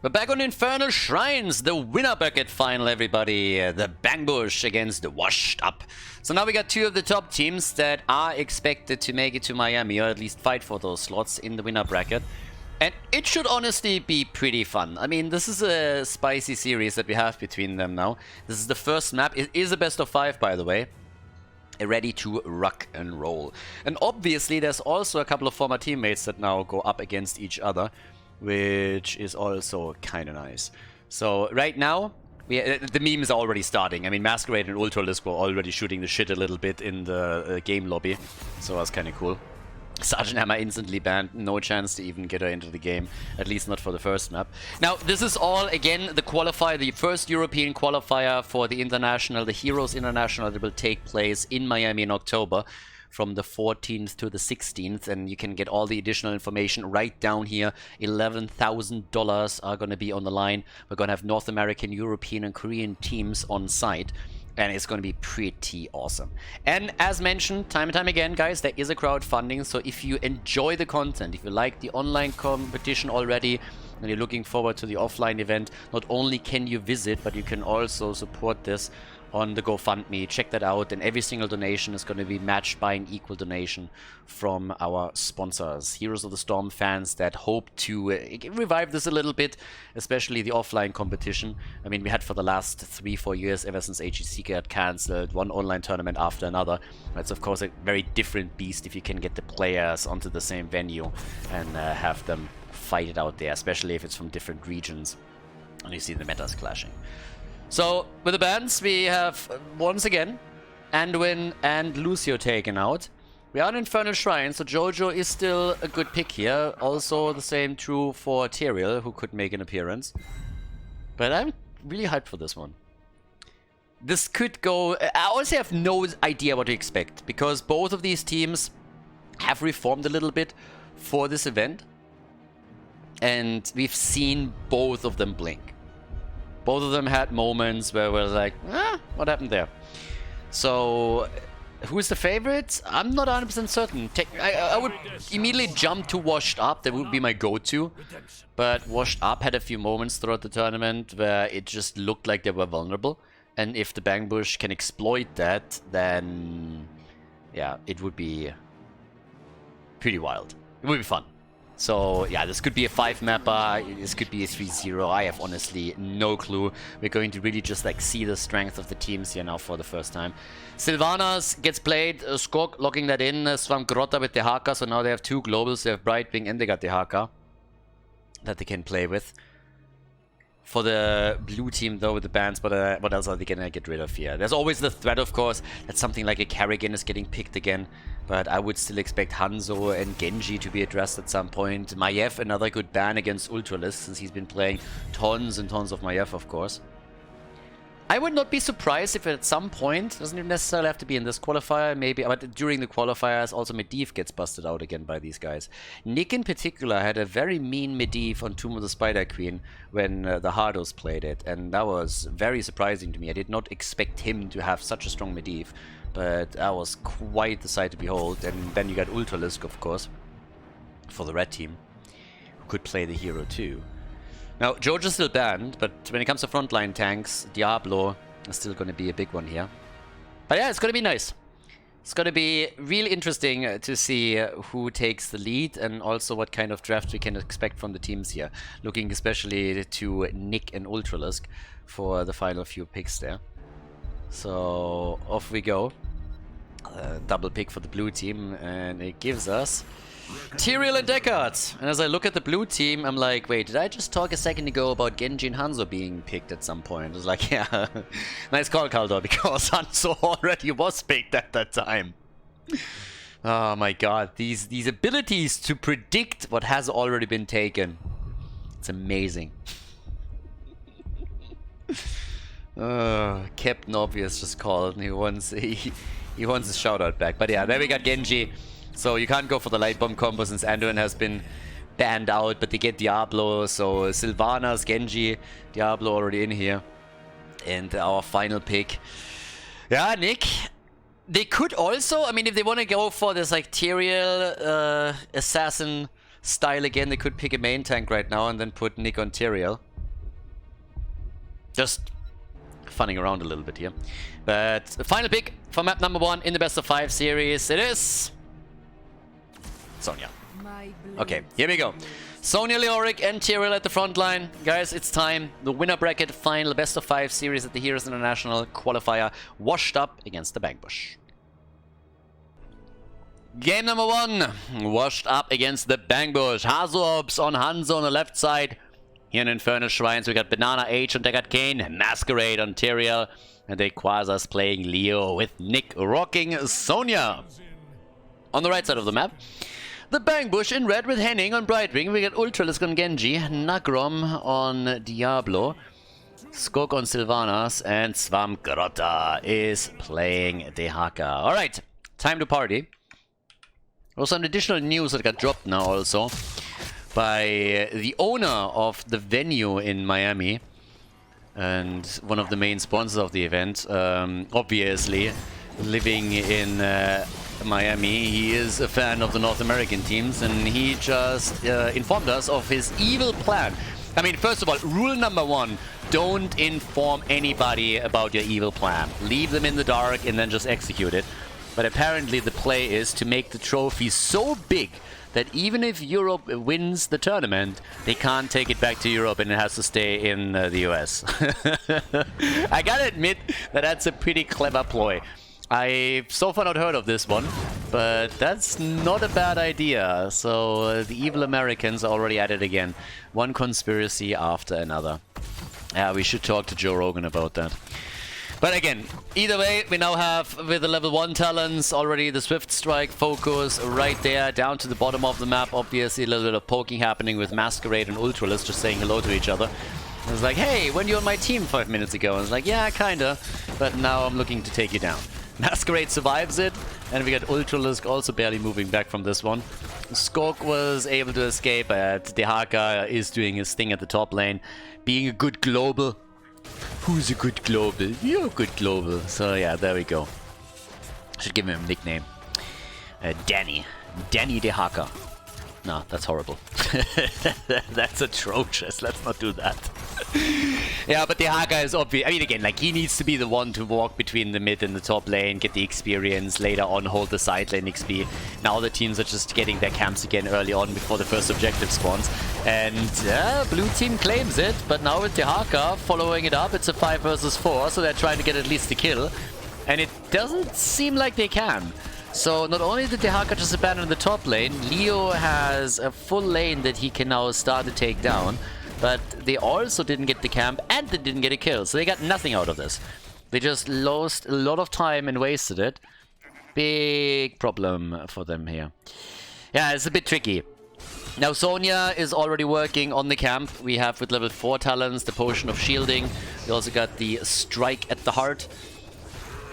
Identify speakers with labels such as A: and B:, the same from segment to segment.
A: We're back on Infernal Shrines, the winner bracket final, everybody. The Bangbush against the Washed Up. So now we got two of the top teams that are expected to make it to Miami, or at least fight for those slots in the winner bracket. And it should honestly be pretty fun. I mean, this is a spicy series that we have between them now. This is the first map. It is a best of 5, by the way. Ready to rock and roll. And obviously, there's also a couple of former teammates that now go up against each other, which is also kind of nice. So right now, the memes are already starting. I mean, Masquerade and Ultralisk were already shooting the shit a little bit in the game lobby, so that's kind of cool. Sergeant Hammer instantly banned, no chance to even get her into the game, at least not for the first map. Now, this is all, again, the qualifier, the first European qualifier for the International, the Heroes International, that will take place in Miami in October, from the 14th to the 16th, and you can get all the additional information right down here. $11,000 are going to be on the line. We're going to have North American, European, and Korean teams on site, and it's going to be pretty awesome. And as mentioned time and time again, guys, there is a crowdfunding, so if you enjoy the content, if you like the online competition already, and you're looking forward to the offline event, not only can you visit, but you can also support this on the GoFundMe. Check that out, and every single donation is going to be matched by an equal donation from our sponsors, Heroes of the Storm fans that hope to revive this a little bit, especially the offline competition. I mean, we had for the last 3-4 years, ever since HEC got cancelled, one online tournament after another. It's of course a very different beast if you can get the players onto the same venue and have them fight it out there, especially if it's from different regions and you see the metas clashing. So, with the bans, we have, once again, Anduin and Lucio taken out. We are in Infernal Shrine, so Jojo is still a good pick here. Also, the same true for Tyrael, who could make an appearance. But I'm really hyped for this one. This could go... I honestly have no idea what to expect, because both of these teams have reformed a little bit for this event. And we've seen both of them blink. Both of them had moments where we're like, what happened there? So, who's the favorite? I'm not 100% certain. I would immediately jump to Washed Up. That would be my go-to. But Washed Up had a few moments throughout the tournament where it just looked like they were vulnerable. And if the Bangbush can exploit that, then yeah, it would be pretty wild. It would be fun. So, yeah, this could be a 5-mapper, this could be a 3-0, I have honestly no clue. We're going to really just, like, see the strength of the teams here now for the first time. Sylvanas gets played, Skog locking that in, Swamp Grotta with the Haka, so now they have 2 globals, they have Brightwing and they got the Haka that they can play with. For the blue team, though, with the bans, but what else are they gonna get rid of here? There's always the threat, of course, that something like a Kerrigan is getting picked again. But I would still expect Hanzo and Genji to be addressed at some point. Maiev, another good ban against Ultralisk, since he's been playing tons and tons of Maiev, of course. I would not be surprised if at some point, doesn't even necessarily have to be in this qualifier, maybe, but during the qualifiers, also Medivh gets busted out again by these guys. Nick in particular had a very mean Medivh on Tomb of the Spider Queen when the Hardos played it, and that was very surprising to me. I did not expect him to have such a strong Medivh, but that was quite the sight to behold. And then you got Ultralisk, of course, for the red team, who could play the hero too. Now, Jojo's still banned, but when it comes to frontline tanks, Diablo is still going to be a big one here. But yeah, it's going to be nice. It's going to be really interesting to see who takes the lead and also what kind of draft we can expect from the teams here. Looking especially to Nick and Ultralisk for the final few picks there. So, off we go. Double pick for the blue team, and it gives us Tyrael and Deckard. And as I look at the blue team, I'm like, wait, did I just talk a second ago about Genji and Hanzo being picked at some point? I was like, yeah, nice call, Khaldor, because Hanzo already was picked at that time. Oh my god, these abilities to predict what has already been taken. It's amazing. Captain Obvious just called, and he wants a shout out back. But yeah, there we got Genji. So you can't go for the light bomb combo since Anduin has been banned out, but they get Diablo. So Sylvanas, Genji, Diablo already in here. And our final pick. Yeah, Nick. They could also, I mean, if they want to go for this like Tyrael assassin style again, they could pick a main tank right now and then put Nick on Tyrael. Just funning around a little bit here. But the final pick for map number 1 in the best of 5 series, it is Sonya. Okay, here we go. Sonya, Leoric, and Tyrael at the front line. Guys, it's time. The winner bracket final best of 5 series at the Heroes International qualifier washed up against the Bangbush. Game number 1, washed up against the Bangbush. Hazorbs on Hanzo on the left side. Here in Infernal Shrines, we got Banana H on Deckard Kane, Masquerade on Tyrael, and the Quasars playing Leo with Nick rocking Sonya. On the right side of the map, the Bangbush in red with Henning on Brightwing. We got Ultralisk on Genji, Nagrom on Diablo, Skog on Sylvanas, and Swamgrotta is playing Dehaka. Alright, time to party. There was some additional news that got dropped now also by the owner of the venue in Miami and one of the main sponsors of the event. Obviously, living in Miami, he is a fan of the North American teams, and he just informed us of his evil plan. I mean, first of all, rule number 1, don't inform anybody about your evil plan. Leave them in the dark and then just execute it. But apparently the play is to make the trophy so big that even if Europe wins the tournament, they can't take it back to Europe and it has to stay in the US. I gotta admit that that's a pretty clever ploy. I've so far not heard of this one, but that's not a bad idea. So the evil Americans are already at it again. One conspiracy after another. Yeah, we should talk to Joe Rogan about that. But again, either way, we now have, with the level 1 talents, already the Swift Strike focus right there, down to the bottom of the map. Obviously, a little bit of poking happening with Masquerade and Ultralisk just saying hello to each other. I was like, hey, when you were on my team 5 minutes ago? I was like, yeah, kinda, but now I'm looking to take you down. Masquerade survives it, and we got Ultralisk also barely moving back from this one. Skog was able to escape, but Dehaka is doing his thing at the top lane, being a good global. Who's a good global? You're a good global. So yeah, there we go. Should give him a nickname. Danny. Danny Dehaka. No, that's horrible. That's atrocious. Let's not do that. Yeah, but Dehaka is obvious. I mean, again, like, he needs to be the one to walk between the mid and the top lane, get the experience, later on hold the side lane XP. Now the teams are just getting their camps again early on before the first objective spawns. And blue team claims it, but now with Dehaka following it up, it's a 5 versus 4, so they're trying to get at least a kill. And it doesn't seem like they can. So not only did Dehaka just abandon the top lane, Leo has a full lane that he can now start to take down. But they also didn't get the camp and they didn't get a kill. So they got nothing out of this. They just lost a lot of time and wasted it. Big problem for them here. Yeah, it's a bit tricky. Now Sonya is already working on the camp. We have with level 4 talents the Potion of Shielding. We also got the Strike at the Heart.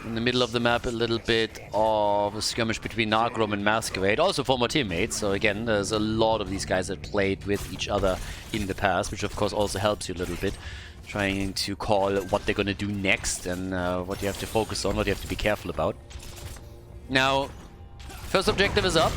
A: In the middle of the map, a little bit of a skirmish between Nagrom and Masquerade, also former teammates. So again, there's a lot of these guys that played with each other in the past, which of course also helps you a little bit, trying to call what they're going to do next and what you have to focus on, what you have to be careful about. Now, first objective is up.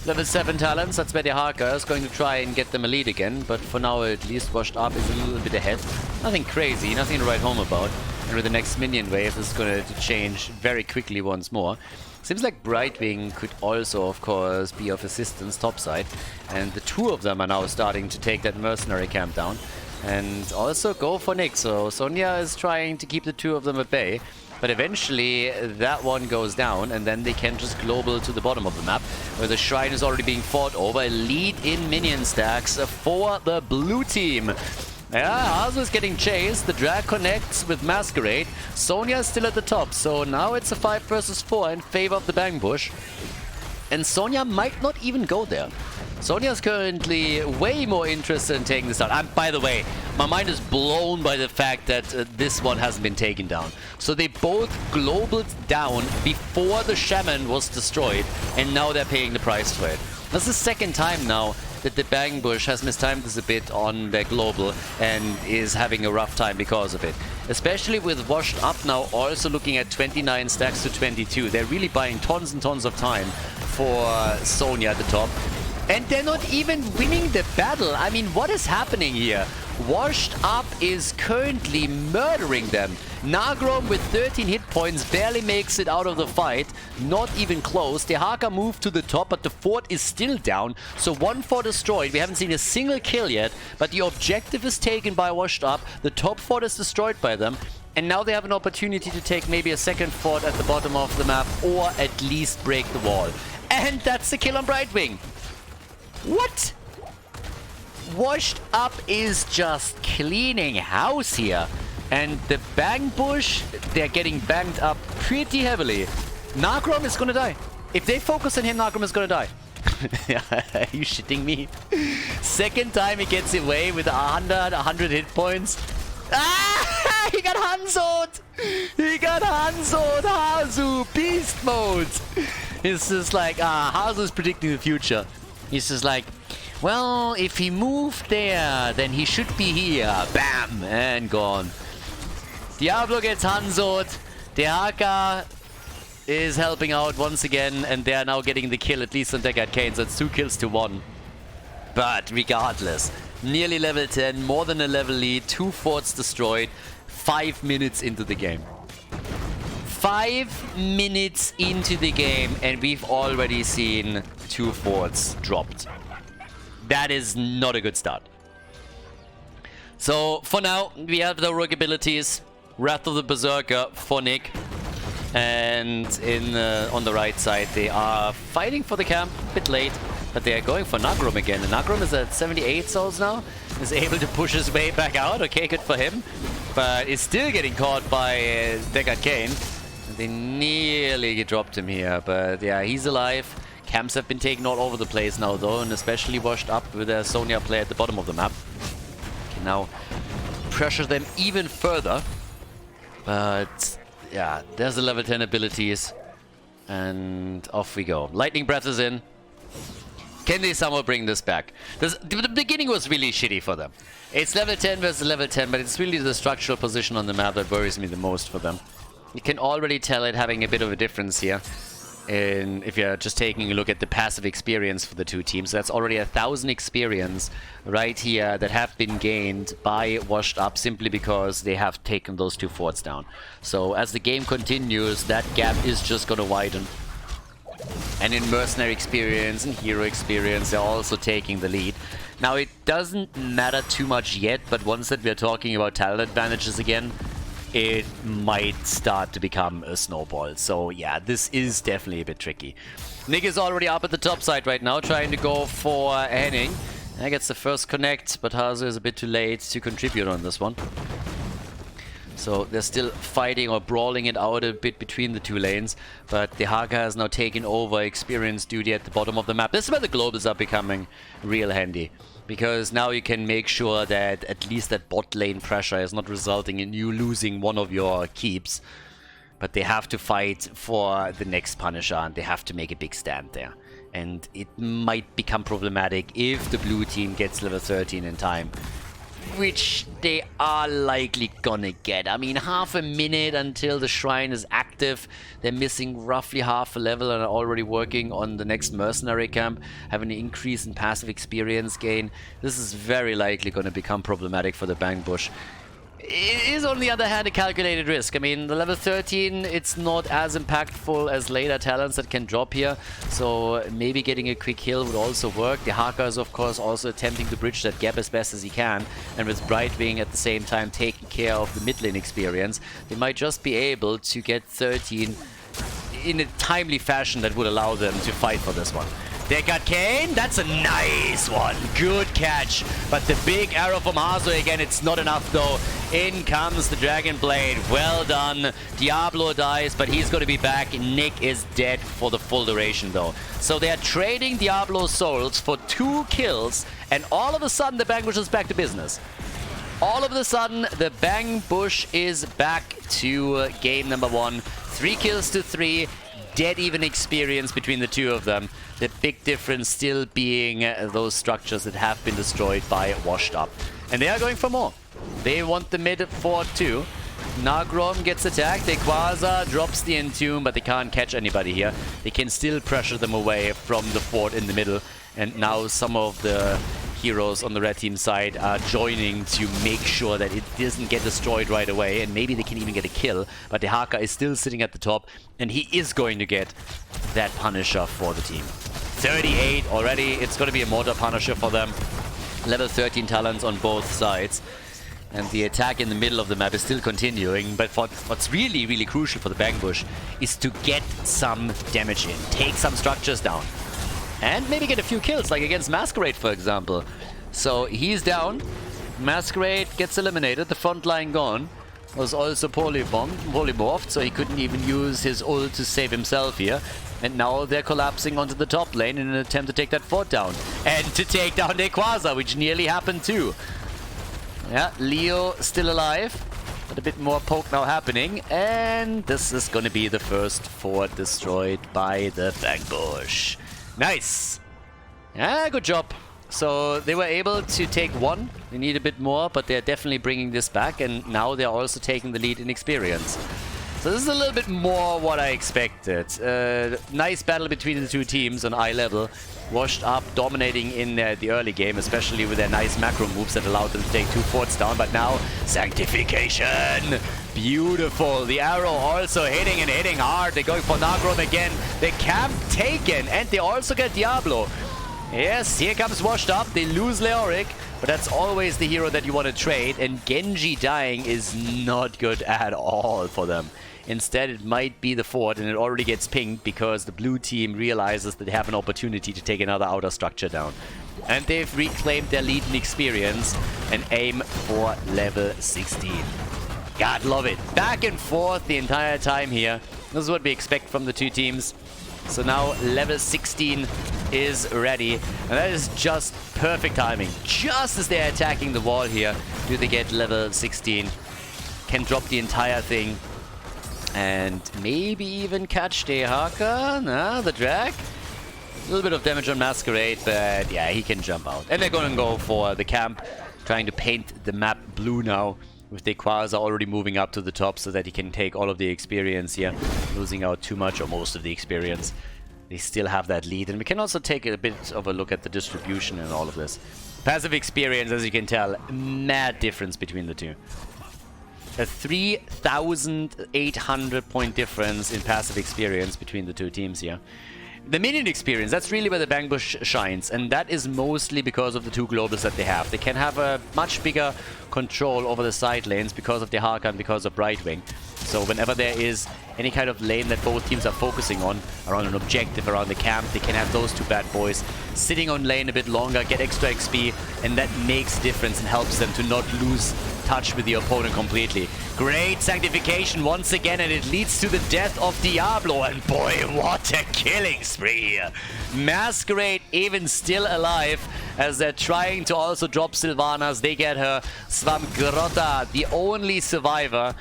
A: Level 7 talents, that's where Dehaka is going to try and get them a lead again, but for now at least Washed Up is a little bit ahead. Nothing crazy, nothing to write home about. And with the next minion wave, this is going to change very quickly once more. Seems like Brightwing could also, of course, be of assistance topside. And the two of them are now starting to take that mercenary camp down. And also go for Nick. So Sonya is trying to keep the two of them at bay. But eventually that one goes down and then they can just global to the bottom of the map where the shrine is already being fought over. Lead in minion stacks for the blue team. Yeah, Hazu is getting chased. The drag connects with Masquerade. Sonya is still at the top. So now it's a 5 versus 4 in favor of the Bangbush. And Sonya might not even go there. Sonya is currently way more interested in taking this down. By the way, my mind is blown by the fact that this one hasn't been taken down. So they both globaled down before the Shaman was destroyed, and now they're paying the price for it. That's the second time now that the Bangbush has mistimed this a bit on their global and is having a rough time because of it. Especially with Washed Up now also looking at 29 stacks to 22. They're really buying tons and tons of time for Sonya at the top. And they're not even winning the battle. I mean, what is happening here? Washed Up is currently murdering them. Nagrom with 13 hit points barely makes it out of the fight. Not even close. Dehaka moved to the top, but the fort is still down. So 1 fort destroyed. We haven't seen a single kill yet, but the objective is taken by Washed Up. The top fort is destroyed by them. And now they have an opportunity to take maybe a second fort at the bottom of the map, or at least break the wall. And that's the kill on Brightwing. What? Washed Up is just cleaning house here. And the Bang Bush, they're getting banged up pretty heavily. Nagrom is gonna die. If they focus on him, Nagrom is gonna die. Are you shitting me? Second time he gets away with 100 hit points. Ah! He got Hanzo'd! He got Hanzo'd! Hazu! Beast mode! It's just like, Hazu's predicting the future. He's just like, well, if he moved there, then he should be here. Bam! And gone. Diablo gets Hanzo'd. Dehaka is helping out once again, and they are now getting the kill, at least on Deckard Cain, so it's 2 kills to 1. But regardless, nearly level 10, more than a level lead, 2 forts destroyed, 5 minutes into the game. 5 minutes into the game, and we've already seen 2 forts dropped. That is not a good start. So, for now, we have the rogue abilities. Wrath of the Berserker for Nick. And on the right side, they are fighting for the camp, a bit late. But they are going for Nagrom again. And Nagrom is at 78 souls now. Is able to push his way back out. Okay, good for him. But is still getting caught by Deckard Cain. They nearly dropped him here. But yeah, he's alive. Camps have been taken all over the place now though. And especially Washed Up with a Sonya player at the bottom of the map. Can now pressure them even further. But yeah, there's the level 10 abilities. And off we go. Lightning Breath is in. Can they somehow bring this back? The beginning was really shitty for them. It's level 10 versus level 10, but it's really the structural position on the map that worries me the most for them. You can already tell it having a bit of a difference here. And if you're just taking a look at the passive experience for the two teams, that's already 1,000 experience right here that have been gained by Washed Up simply because they have taken those 2 forts down. So as the game continues, that gap is just going to widen. And in mercenary experience and hero experience, they're also taking the lead. Now, it doesn't matter too much yet, but once that we're talking about talent advantages again, it might start to become a snowball. So yeah, this is definitely a bit tricky. Nick is already up at the top side right now, trying to go for Henning. That gets the first connect, but Hazu is a bit too late to contribute on this one. So they're still fighting or brawling it out a bit between the 2 lanes. But Dehaka has now taken over experience duty at the bottom of the map. This is where the globals are becoming real handy. Because now you can make sure that at least that bot lane pressure is not resulting in you losing one of your keeps. But they have to fight for the next Punisher and they have to make a big stand there. And it might become problematic if the blue team gets level 13 in time. Which they are likely gonna get. I mean, half a minute until the shrine is active. They're missing roughly half a level and are already working on the next mercenary camp, having an increase in passive experience gain. This is very likely gonna become problematic for the Bang Bush. It is, on the other hand, a calculated risk. I mean, the level 13, it's not as impactful as later talents that can drop here. So maybe getting a quick heal would also work. Dehaka is, of course, also attempting to bridge that gap as best as he can. And with Brightwing at the same time taking care of the mid lane experience, they might just be able to get 13 in a timely fashion that would allow them to fight for this one. Deckard Cain, that's a nice one. Good catch. But the big arrow from Hazu again, it's not enough though. In comes the Dragon Blade. Well done. Diablo dies, but he's going to be back. Nick is dead for the full duration though. So they're trading Diablo's souls for 2 kills, and all of a sudden the Bang Bush is back to business. All of a sudden, the Bang Bush is back to game number 1. 3 kills to 3. Dead even experience between the 2 of them. The big difference still being those structures that have been destroyed by Washed Up. And they are going for more. They want the mid fort too. Nagrom gets attacked. Quasar drops the Entomb, but they can't catch anybody here. They can still pressure them away from the fort in the middle. And now some of the heroes on the red team side are joining to make sure that it doesn't get destroyed right away, and maybe they can even get a kill. But the Haka is still sitting at the top, and he is going to get that Punisher for the team. 38 already. It's going to be a Mortar Punisher for them. Level 13 talents on both sides. And the attack in the middle of the map is still continuing, but what's really, really crucial for the Bang Bush is to get some damage in, take some structures down, and maybe get a few kills, like against Masquerade, for example. So he's down, Masquerade gets eliminated, the front line gone, was also polymorphed, so he couldn't even use his ult to save himself here. And now they're collapsing onto the top lane in an attempt to take that fort down, and to take down Qualifier, which nearly happened too. Yeah, Leo still alive, but a bit more poke now happening, and this is gonna be the first fort destroyed by the Bang Bush. Nice! Yeah, good job. So they were able to take one. They need a bit more, but they're definitely bringing this back, and now they're also taking the lead in experience. So this is a little bit more what I expected. Nice battle between the two teams on eye level. Washed Up dominating in the early game, especially with their nice macro moves that allowed them to take 2 forts down. But now, Sanctification! Beautiful! The arrow also hitting and hitting hard. They're going for Nagrom again. The camp taken, and they also get Diablo. Yes, here comes Washed Up. They lose Leoric, but that's always the hero that you want to trade. And Genji dying is not good at all for them. Instead, it might be the fort, and it already gets pinged because the blue team realizes that they have an opportunity to take another outer structure down. And they've reclaimed their lead in experience and aim for level 16. God, love it. Back and forth the entire time here. This is what we expect from the two teams. So now level 16 is ready, and that is just perfect timing. Just as they're attacking the wall here, do they get level 16. Can drop the entire thing. And maybe even catch the Haka. Nah, the drag. A little bit of damage on Masquerade, but yeah, he can jump out. And they're gonna go for the camp, trying to paint the map blue now, with the Qualifier already moving up to the top so that he can take all of the experience here, losing out too much or most of the experience. They still have that lead, and we can also take a bit of a look at the distribution and all of this. Passive experience, as you can tell, mad difference between the two. A 3,800 point difference in passive experience between the two teams here. The minion experience, that's really where the Bang Bush shines, and that is mostly because of the two globals that they have. They can have a much bigger control over the side lanes because of the Haka and because of Brightwing. So whenever there is any kind of lane that both teams are focusing on, around an objective, around the camp, they can have those two bad boys sitting on lane a bit longer, get extra XP, and that makes a difference and helps them to not lose touch with the opponent completely. Great Sanctification once again, and it leads to the death of Diablo, and boy, what a killing spree! Masquerade even still alive, as they're trying to also drop Sylvanas. They get her. Svamgrota, the only survivor.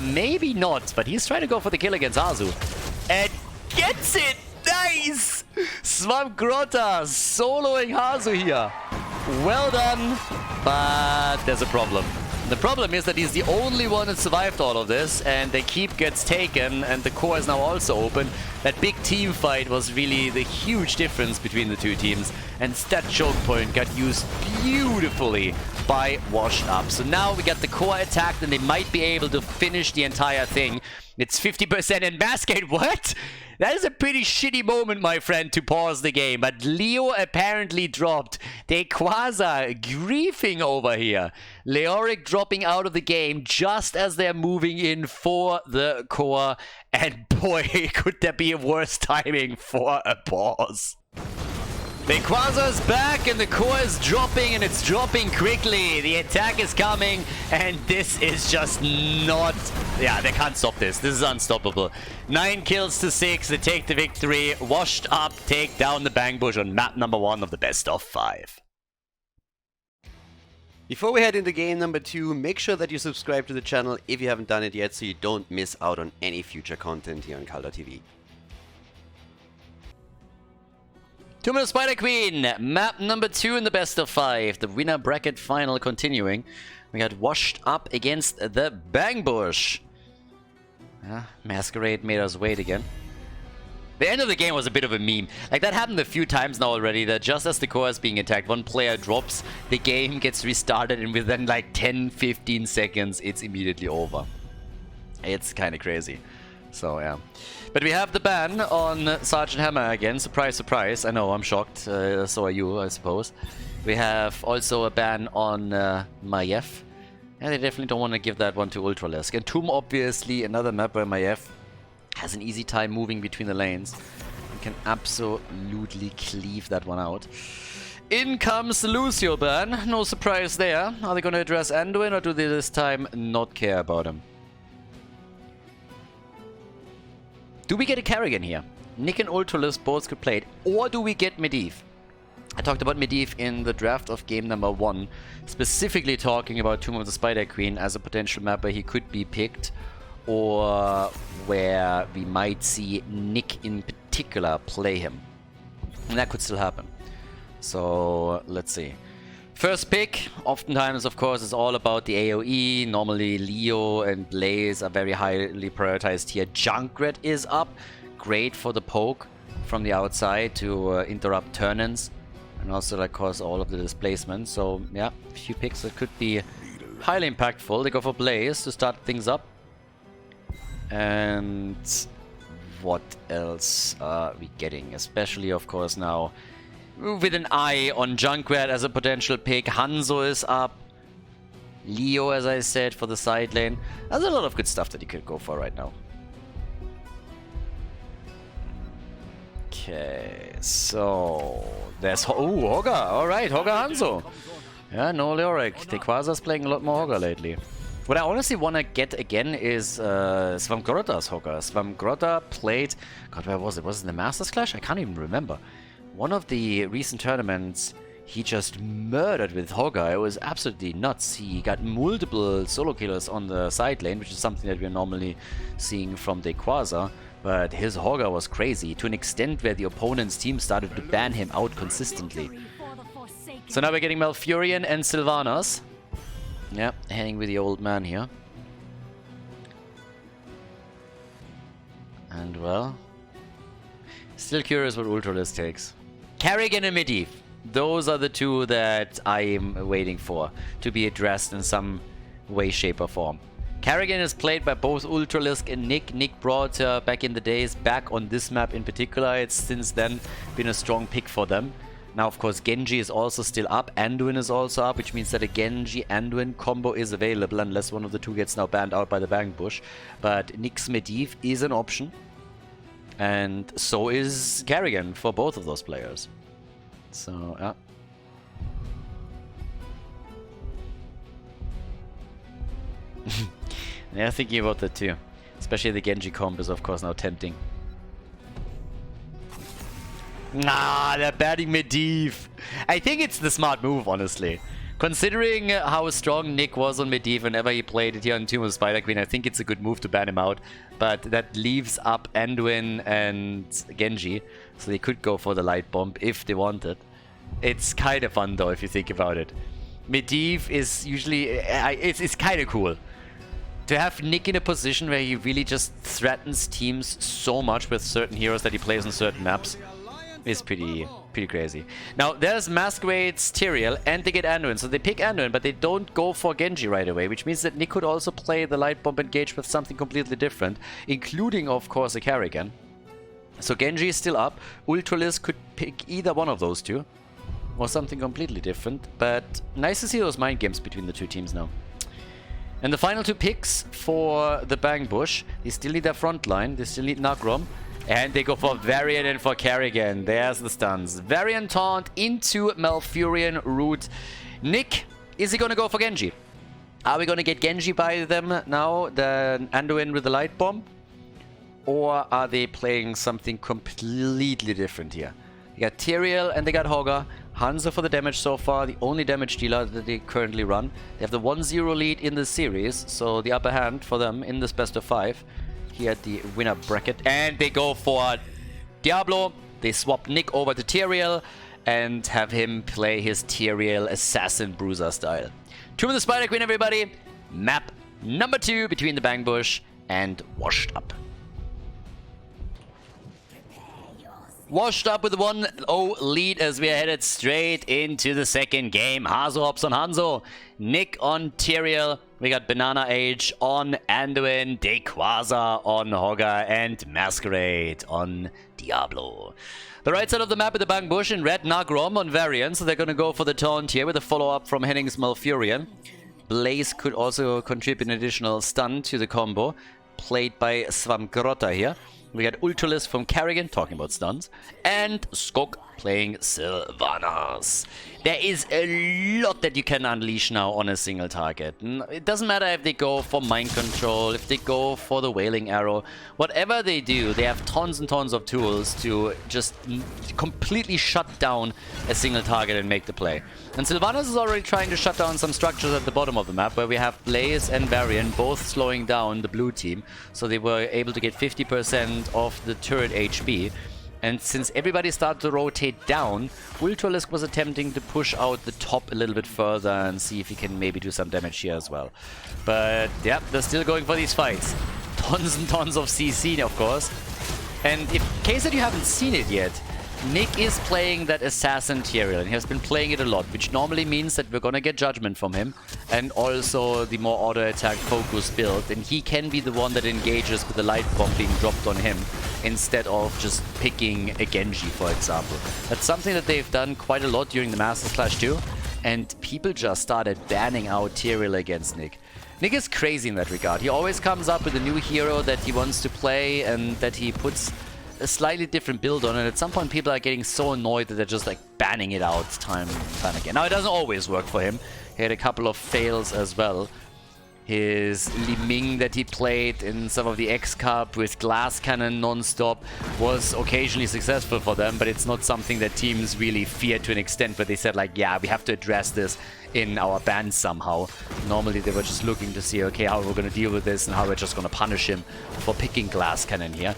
A: Maybe not, but he's trying to go for the kill against Azu. And gets it! Nice! Svamgrota soloing Hazu here. Well done, but there's a problem. The problem is that he's the only one that survived all of this, and the keep gets taken, and the core is now also open. That big team fight was really the huge difference between the two teams, and that choke point got used beautifully by Washed Up. So now we got the core attacked, and they might be able to finish the entire thing. It's 50% in basket. What? That is a pretty shitty moment, my friend, to pause the game. But Leo apparently dropped. Quasar griefing over here. Leoric dropping out of the game just as they're moving in for the core. And boy, could there be a worse timing for a pause. The Quasar's back and the core is dropping, and it's dropping quickly. The attack is coming, and this is just not... Yeah, they can't stop this. This is unstoppable. 9 kills to 6. They take the victory. Washed Up take down the Bang Bush on map number 1 of the best of 5.
B: Before we head into game number 2, make sure that you subscribe to the channel if you haven't done it yet, so you don't miss out on any future content here on Khaldor TV.
A: 2-minute Spider Queen, map number 2 in the best of 5. The winner bracket final continuing. We got Washed Up against the Bang Bush. Masquerade made us wait again. The end of the game was a bit of a meme. Like, that happened a few times now already, that just as the core is being attacked, one player drops, the game gets restarted, and within like 10-15 seconds, it's immediately over. It's kind of crazy. So, yeah. But we have the ban on Sergeant Hammer again. Surprise, surprise. I know, I'm shocked. So are you, I suppose. We have also a ban on Maiev. And they definitely don't want to give that one to Ultralisk. And Tomb, obviously, another map where Maiev has an easy time moving between the lanes. You can absolutely cleave that one out. In comes the Lucio ban. No surprise there. Are they going to address Anduin, or do they this time not care about him? Do we get a Kerrigan here? Nick and Ultralisk both could play it. Or do we get Medivh? I talked about Medivh in the draft of game number 1. Specifically talking about Tomb of the Spider Queen as a potential map where he could be picked. Or where we might see Nick in particular play him. And that could still happen. So, let's see. First pick, oftentimes, of course, is all about the AoE. Normally, Leo and Blaze are very highly prioritized here. Junkrat is up. Great for the poke from the outside to interrupt turn-ins. And also, like, cause all of the displacement. So, yeah, a few picks that could be highly impactful. They go for Blaze to start things up. And what else are we getting? Especially, of course, now with an eye on Junkrat as a potential pick. Hanzo is up. Leo, as I said, for the side lane. There's a lot of good stuff that he could go for right now. Okay, so there's Hogger. Alright, Hogger Hanzo. Yeah, no Leoric. Tequaza's playing a lot more Hogger lately. What I honestly want to get again is Svamgrota's Hogger. Svamgrota played... God, where was it? Was it the Masters Clash? I can't even remember. One of the recent tournaments, he just murdered with Hogger. It was absolutely nuts. He got multiple solo killers on the side lane, which is something that we're normally seeing from Tequaza. But his Hogger was crazy, to an extent where the opponent's team started to ban him out consistently. So now we're getting Malfurion and Sylvanas. Yeah, heading with the old man here. And well, still curious what Ultralisk takes. Kerrigan and Medivh. Those are the two that I'm waiting for to be addressed in some way, shape or form. Kerrigan is played by both Ultralisk and Nick. Nick brought back in the days back on this map in particular. It's since then been a strong pick for them. Now, of course, Genji is also still up. Anduin is also up, which means that a Genji-Anduin combo is available unless one of the two gets now banned out by the Bang Bush. But Nick's Medivh is an option. And so is Kerrigan for both of those players. So, yeah. Yeah, thinking about that too. Especially the Genji combo is, of course, now tempting. Nah, they're banning Medivh. I think it's the smart move, honestly. Considering how strong Nick was on Medivh whenever he played it here on Tomb of the Spider Queen, I think it's a good move to ban him out. But that leaves up Anduin and Genji, so they could go for the light bomb if they wanted. It's kind of fun though, if you think about it. Medivh is usually... it's kind of cool. To have Nick in a position where he really just threatens teams so much with certain heroes that he plays on certain maps is pretty crazy. Now, there's Masquerade's Tyrael, and they get Anduin. So they pick Anduin, but they don't go for Genji right away, which means that Nick could also play the Light Bomb Engage with something completely different, including, of course, a Kerrigan. So Genji is still up. Ultralisk could pick either one of those two, or something completely different, but nice to see those mind games between the two teams now. And the final two picks for the Bang Bush, they still need their front line, they still need Nagrom. And they go for Varian and for Kerrigan. There's the stuns. Varian taunt into Malfurion root. Nick, is he gonna go for Genji? Are we gonna get Genji by them now, the Anduin with the light bomb? Or are they playing something completely different here? They got Tyrael and they got Hogger. Hanzo for the damage so far, the only damage dealer that they currently run. They have the 1-0 lead in the series, so the upper hand for them in this best of 5. Here at the winner bracket, and they go for Diablo. They swap Nick over to Tyrael and have him play his Tyrael Assassin Bruiser style. Tomb of the Spider Queen, everybody. Map number 2 between the Bang Bush and Washed Up. Washed Up with a 1-0 lead as we are headed straight into the second game. Hazo hops on Hanzo, Nick on Tyrael. We got Banana Age on Anduin, Dequaza on Hogger, and Masquerade on Diablo. The right side of the map with the Bang Bush in red, Nagrom on Varian, so they're going to go for the taunt here with a follow-up from Henning's Malfurion. Blaze could also contribute an additional stun to the combo, played by Svamgrotta here. We got Ultulis from Carrigan, talking about stuns, and Skog playing Sylvanas. There is a lot that you can unleash now on a single target. It doesn't matter if they go for mind control, if they go for the Wailing Arrow. Whatever they do, they have tons and tons of tools to just completely shut down a single target and make the play. And Sylvanas is already trying to shut down some structures at the bottom of the map, where we have Blaze and Varian both slowing down the blue team. So they were able to get 50% of the turret HP. And since everybody started to rotate down, Ultralisk was attempting to push out the top a little bit further and see if he can maybe do some damage here as well. But yeah, they're still going for these fights. Tons and tons of CC, of course. And in case that you haven't seen it yet, Nick is playing that Assassin Tyrael, and he has been playing it a lot, which normally means that we're gonna get Judgment from him, and also the more auto-attack focus build, and he can be the one that engages with the light bomb being dropped on him, instead of just picking a Genji, for example. That's something that they've done quite a lot during the Masters Clash too, and people just started banning out Tyrael against Nick. Nick is crazy in that regard. He always comes up with a new hero that he wants to play, and that he puts a slightly different build on, and at some point people are getting so annoyed that they're just like banning it out time and time again. Now, it doesn't always work for him. He had a couple of fails as well. His Li Ming that he played in some of the X Cup with Glass Cannon non-stop was occasionally successful for them, but it's not something that teams really fear to an extent where they said like, yeah, we have to address this in our ban somehow. Normally they were just looking to see, okay, how we're going to deal with this and how we're just going to punish him for picking Glass Cannon here.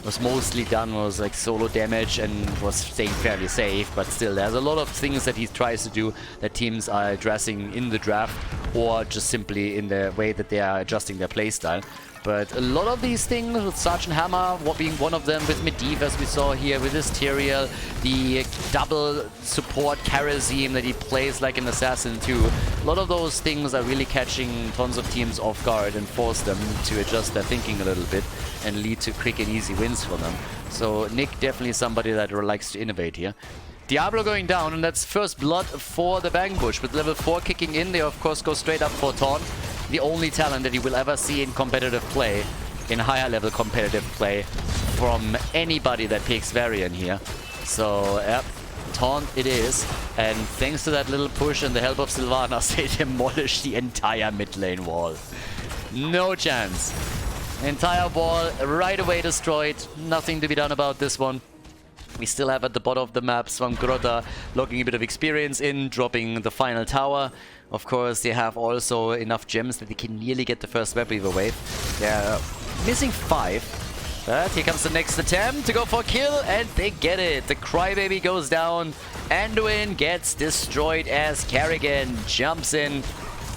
A: Was mostly done was like solo damage and was staying fairly safe, but still there's a lot of things that he tries to do that teams are addressing in the draft or just simply in the way that they are adjusting their playstyle. But a lot of these things, with Sergeant Hammer being one of them, with Medivh as we saw here, with his Tyrael, the double support Kharazim that he plays like an assassin too. A lot of those things are really catching tons of teams off guard and force them to adjust their thinking a little bit and lead to quick and easy wins for them. So Nick definitely somebody that likes to innovate here. Diablo going down, and that's first blood for the Bang Bush. With level 4 kicking in, they of course go straight up for Taunt. The only talent that you will ever see in competitive play, in higher level competitive play, from anybody that picks Varian here. So, yep, Taunt it is. And thanks to that little push and the help of Sylvanas, they demolish the entire mid lane wall. No chance. Entire wall right away destroyed. Nothing to be done about this one. We still have at the bottom of the map Svamgrotta logging a bit of experience in, dropping the final tower. Of course, they have also enough gems that they can nearly get the first Web Weaver wave. They're missing 5. But here comes the next attempt to go for a kill, and they get it. The Crybaby goes down. Anduin gets destroyed as Carrigan jumps in.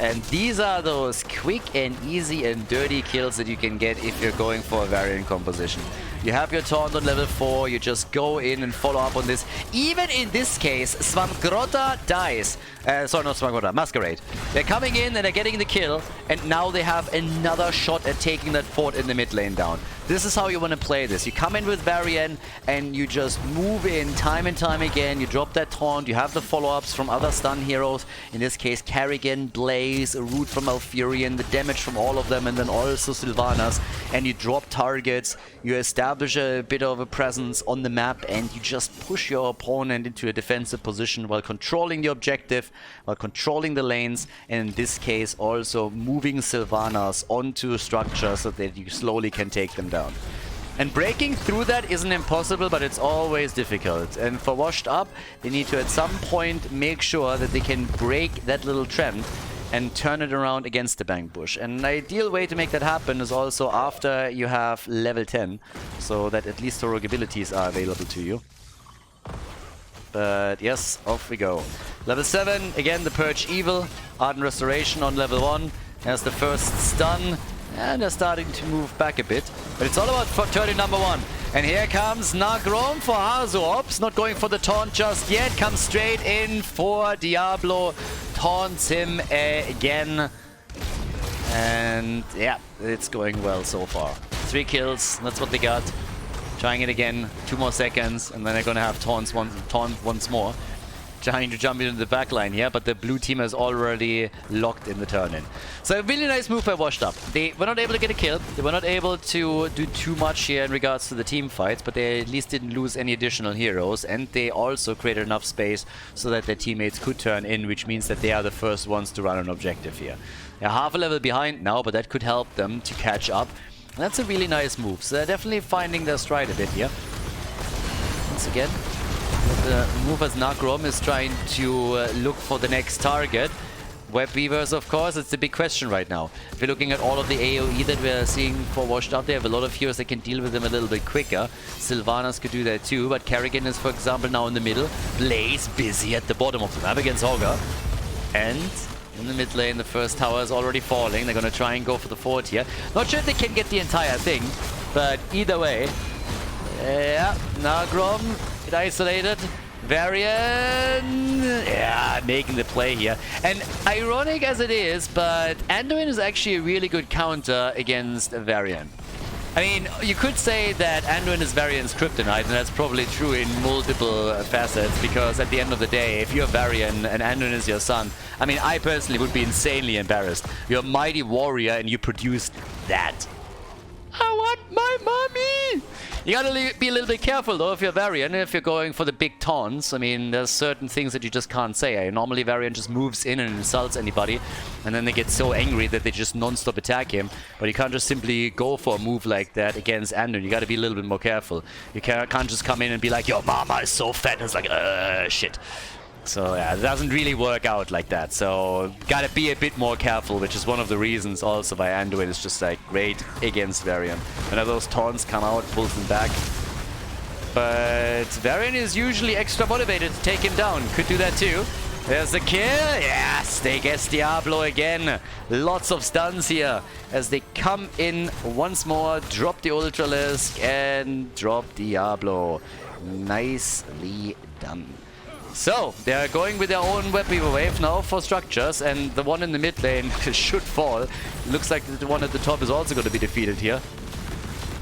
A: And these are those quick and easy and dirty kills that you can get if you're going for a Varian composition. You have your taunt on level 4, you just go in and follow up on this. Even in this case, Svamgrotta dies. Sorry, not Svamgrotta, Masquerade. They're coming in and they're getting the kill, and now they have another shot at taking that fort in the mid lane down. This is how you want to play this. You come in with Varian and you just move in time and time again. You drop that taunt, you have the follow-ups from other stun heroes. In this case, Carrigan, Blaze, a root from Malfurion, the damage from all of them, and then also Sylvanas. And you drop targets, you establish a bit of a presence on the map, and you just push your opponent into a defensive position while controlling the objective, while controlling the lanes, and in this case also moving Sylvanas onto a structure so that you slowly can take them down. And breaking through that isn't impossible, but it's always difficult. And for Washed Up, they need to at some point make sure that they can break that little trend and turn it around against the Bang Bush. And an ideal way to make that happen is also after you have level 10, so that at least heroic abilities are available to you. But yes, off we go. Level 7, again the Purge Evil, Ardent Restoration on level 1. There's the first stun. And they're starting to move back a bit. But it's all about turning number 1. And here comes Nagrom for Hazu. Ops, not going for the taunt just yet. Comes straight in for Diablo. Taunts him again. And yeah, it's going well so far. 3 kills, that's what they got. Trying it again, 2 more seconds, and then they're gonna have taunt once more. Trying to jump into the back line here, but the blue team has already locked in the turn-in. So a really nice move by Washed Up. They were not able to get a kill. They were not able to do too much here in regards to the team fights, but they at least didn't lose any additional heroes, and they also created enough space so that their teammates could turn in, which means that they are the first ones to run an objective here. They're half a level behind now, but that could help them to catch up. And that's a really nice move. So they're definitely finding their stride a bit here. Once again, the move as Nagrom is trying to look for the next target. Web Weavers, of course, it's the big question right now. If you're looking at all of the AoE that we're seeing for Washed Up, they have a lot of heroes that can deal with them a little bit quicker. Sylvanas could do that too, but Kerrigan is, for example, now in the middle. Blaze busy at the bottom of the map against Augur. And in the mid lane, the first tower is already falling. They're going to try and go for the fort here. Not sure if they can get the entire thing, but either way. Yeah, Nagrom, get isolated. Varian, yeah, making the play here. And ironic as it is, but Anduin is actually a really good counter against Varian. I mean, you could say that Anduin is Varian's kryptonite, and that's probably true in multiple facets, because at the end of the day, if you're Varian and Anduin is your son, I mean, I personally would be insanely embarrassed. You're a mighty warrior and you produced that. I want my mommy! You gotta be a little bit careful though if you're Varian, if you're going for the big taunts. I mean, there's certain things that you just can't say. Normally Varian just moves in and insults anybody, and then they get so angry that they just non-stop attack him. But you can't just simply go for a move like that against Anduin. You gotta be a little bit more careful. You can't just come in and be like, your mama is so fat. It's like, shit. So yeah, it doesn't really work out like that. So gotta be a bit more careful, which is one of the reasons also why Anduin is just like great against Varian. Whenever those taunts come out, pulls them back. But Varian is usually extra motivated to take him down. Could do that too. There's the kill. Yes, they guess Diablo again. Lots of stuns here as they come in once more, drop the Ultralisk and drop Diablo. Nicely done. So, they are going with their own Web Weaver wave now for structures, and the one in the mid lane should fall. Looks like the one at the top is also going to be defeated here.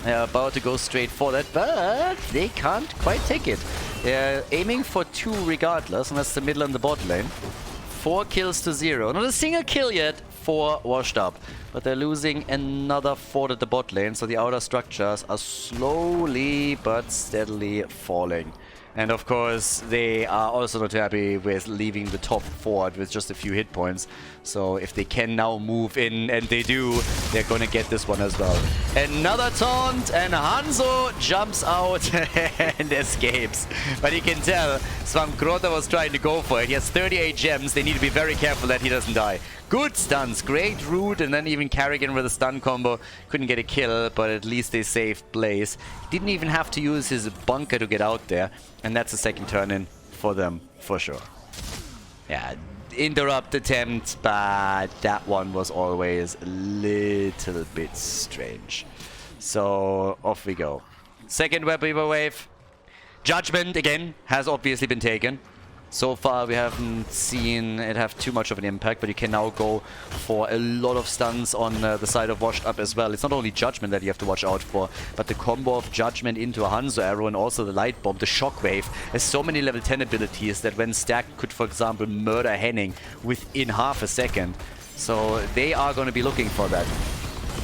A: They're about to go straight for that, but they can't quite take it. They're aiming for 2 regardless, and that's the middle and the bot lane. 4 kills to 0. Not a single kill yet for Washed Up, but they're losing another fort at the bot lane, so the outer structures are slowly but steadily falling. And of course, they are also not happy with leaving the top fort with just a few hit points. So if they can now move in, and they do, they're gonna get this one as well. Another taunt, and Hanzo jumps out and escapes. But you can tell, Svamkrota was trying to go for it. He has 38 gems. They need to be very careful that he doesn't die. Good stuns, great root, and then even Kerrigan with a stun combo. Couldn't get a kill, but at least they saved Blaze. Didn't even have to use his bunker to get out there, and that's a second turn-in for them, for sure. Yeah, interrupt attempt, but that one was always a little bit strange. So, off we go. Second Web Weaver wave. Judgment, again, has obviously been taken. So far, we haven't seen it have too much of an impact, but you can now go for a lot of stuns on the side of Washed Up as well. It's not only Judgment that you have to watch out for, but the combo of Judgment into a Hanzo arrow and also the Light Bomb, the Shockwave, has so many level 10 abilities that when stacked could, for example, murder Henning within half a second. So they are going to be looking for that.